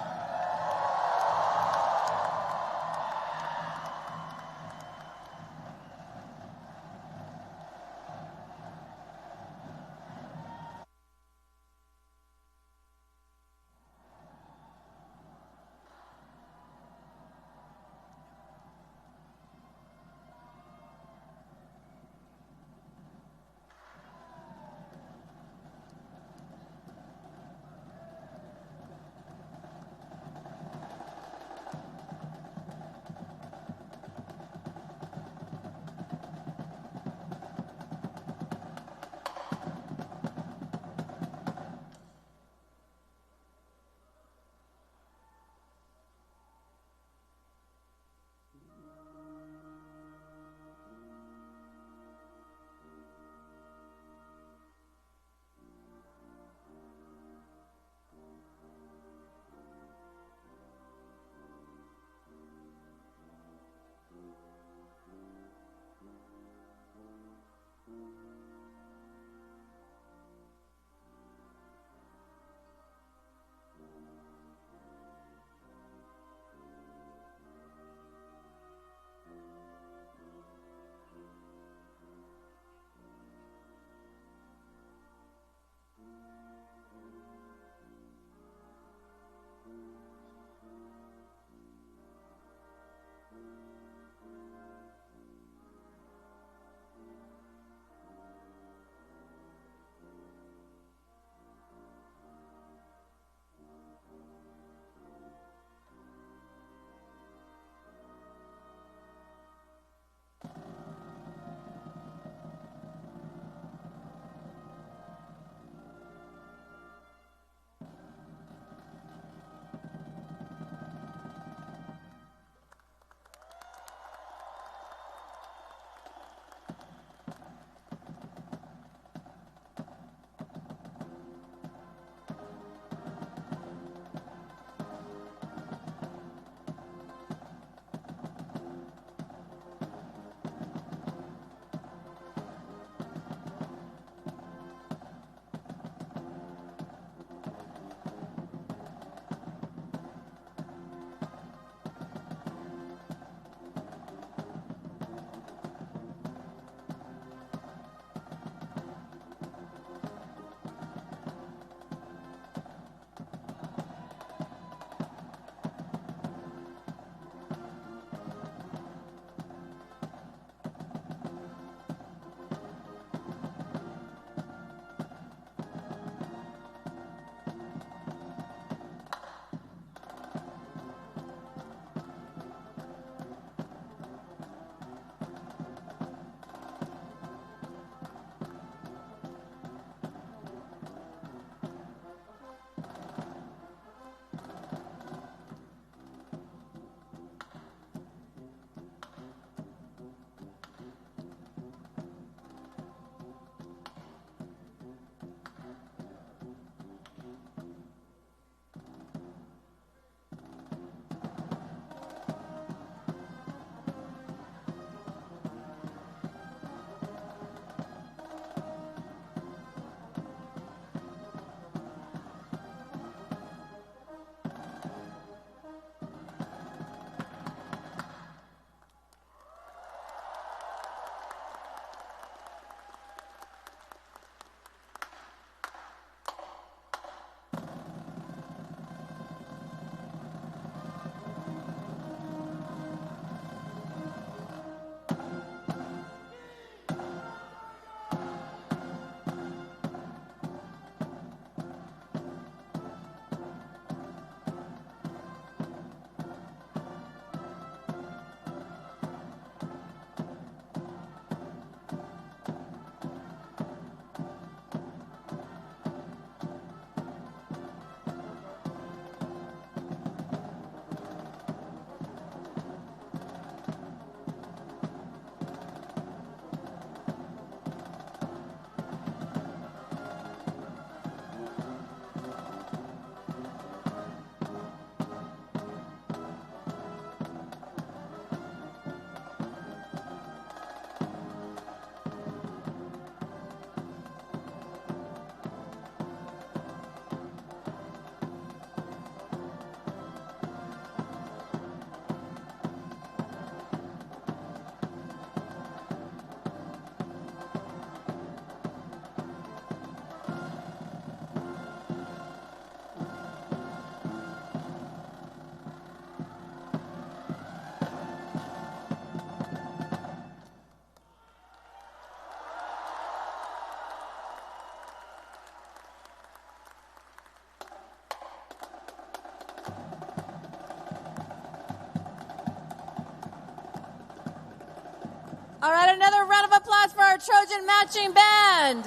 All right, another round of applause for our Trojan Matching Band.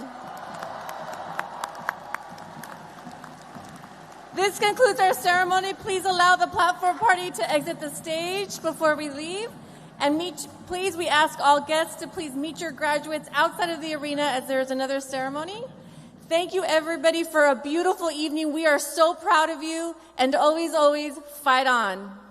This concludes our ceremony. Please allow the platform party to exit the stage before we leave. And please, we ask all guests to please meet your graduates outside of the arena as there is another ceremony. Thank you, everybody, for a beautiful evening. We are so proud of you, and always, always fight on.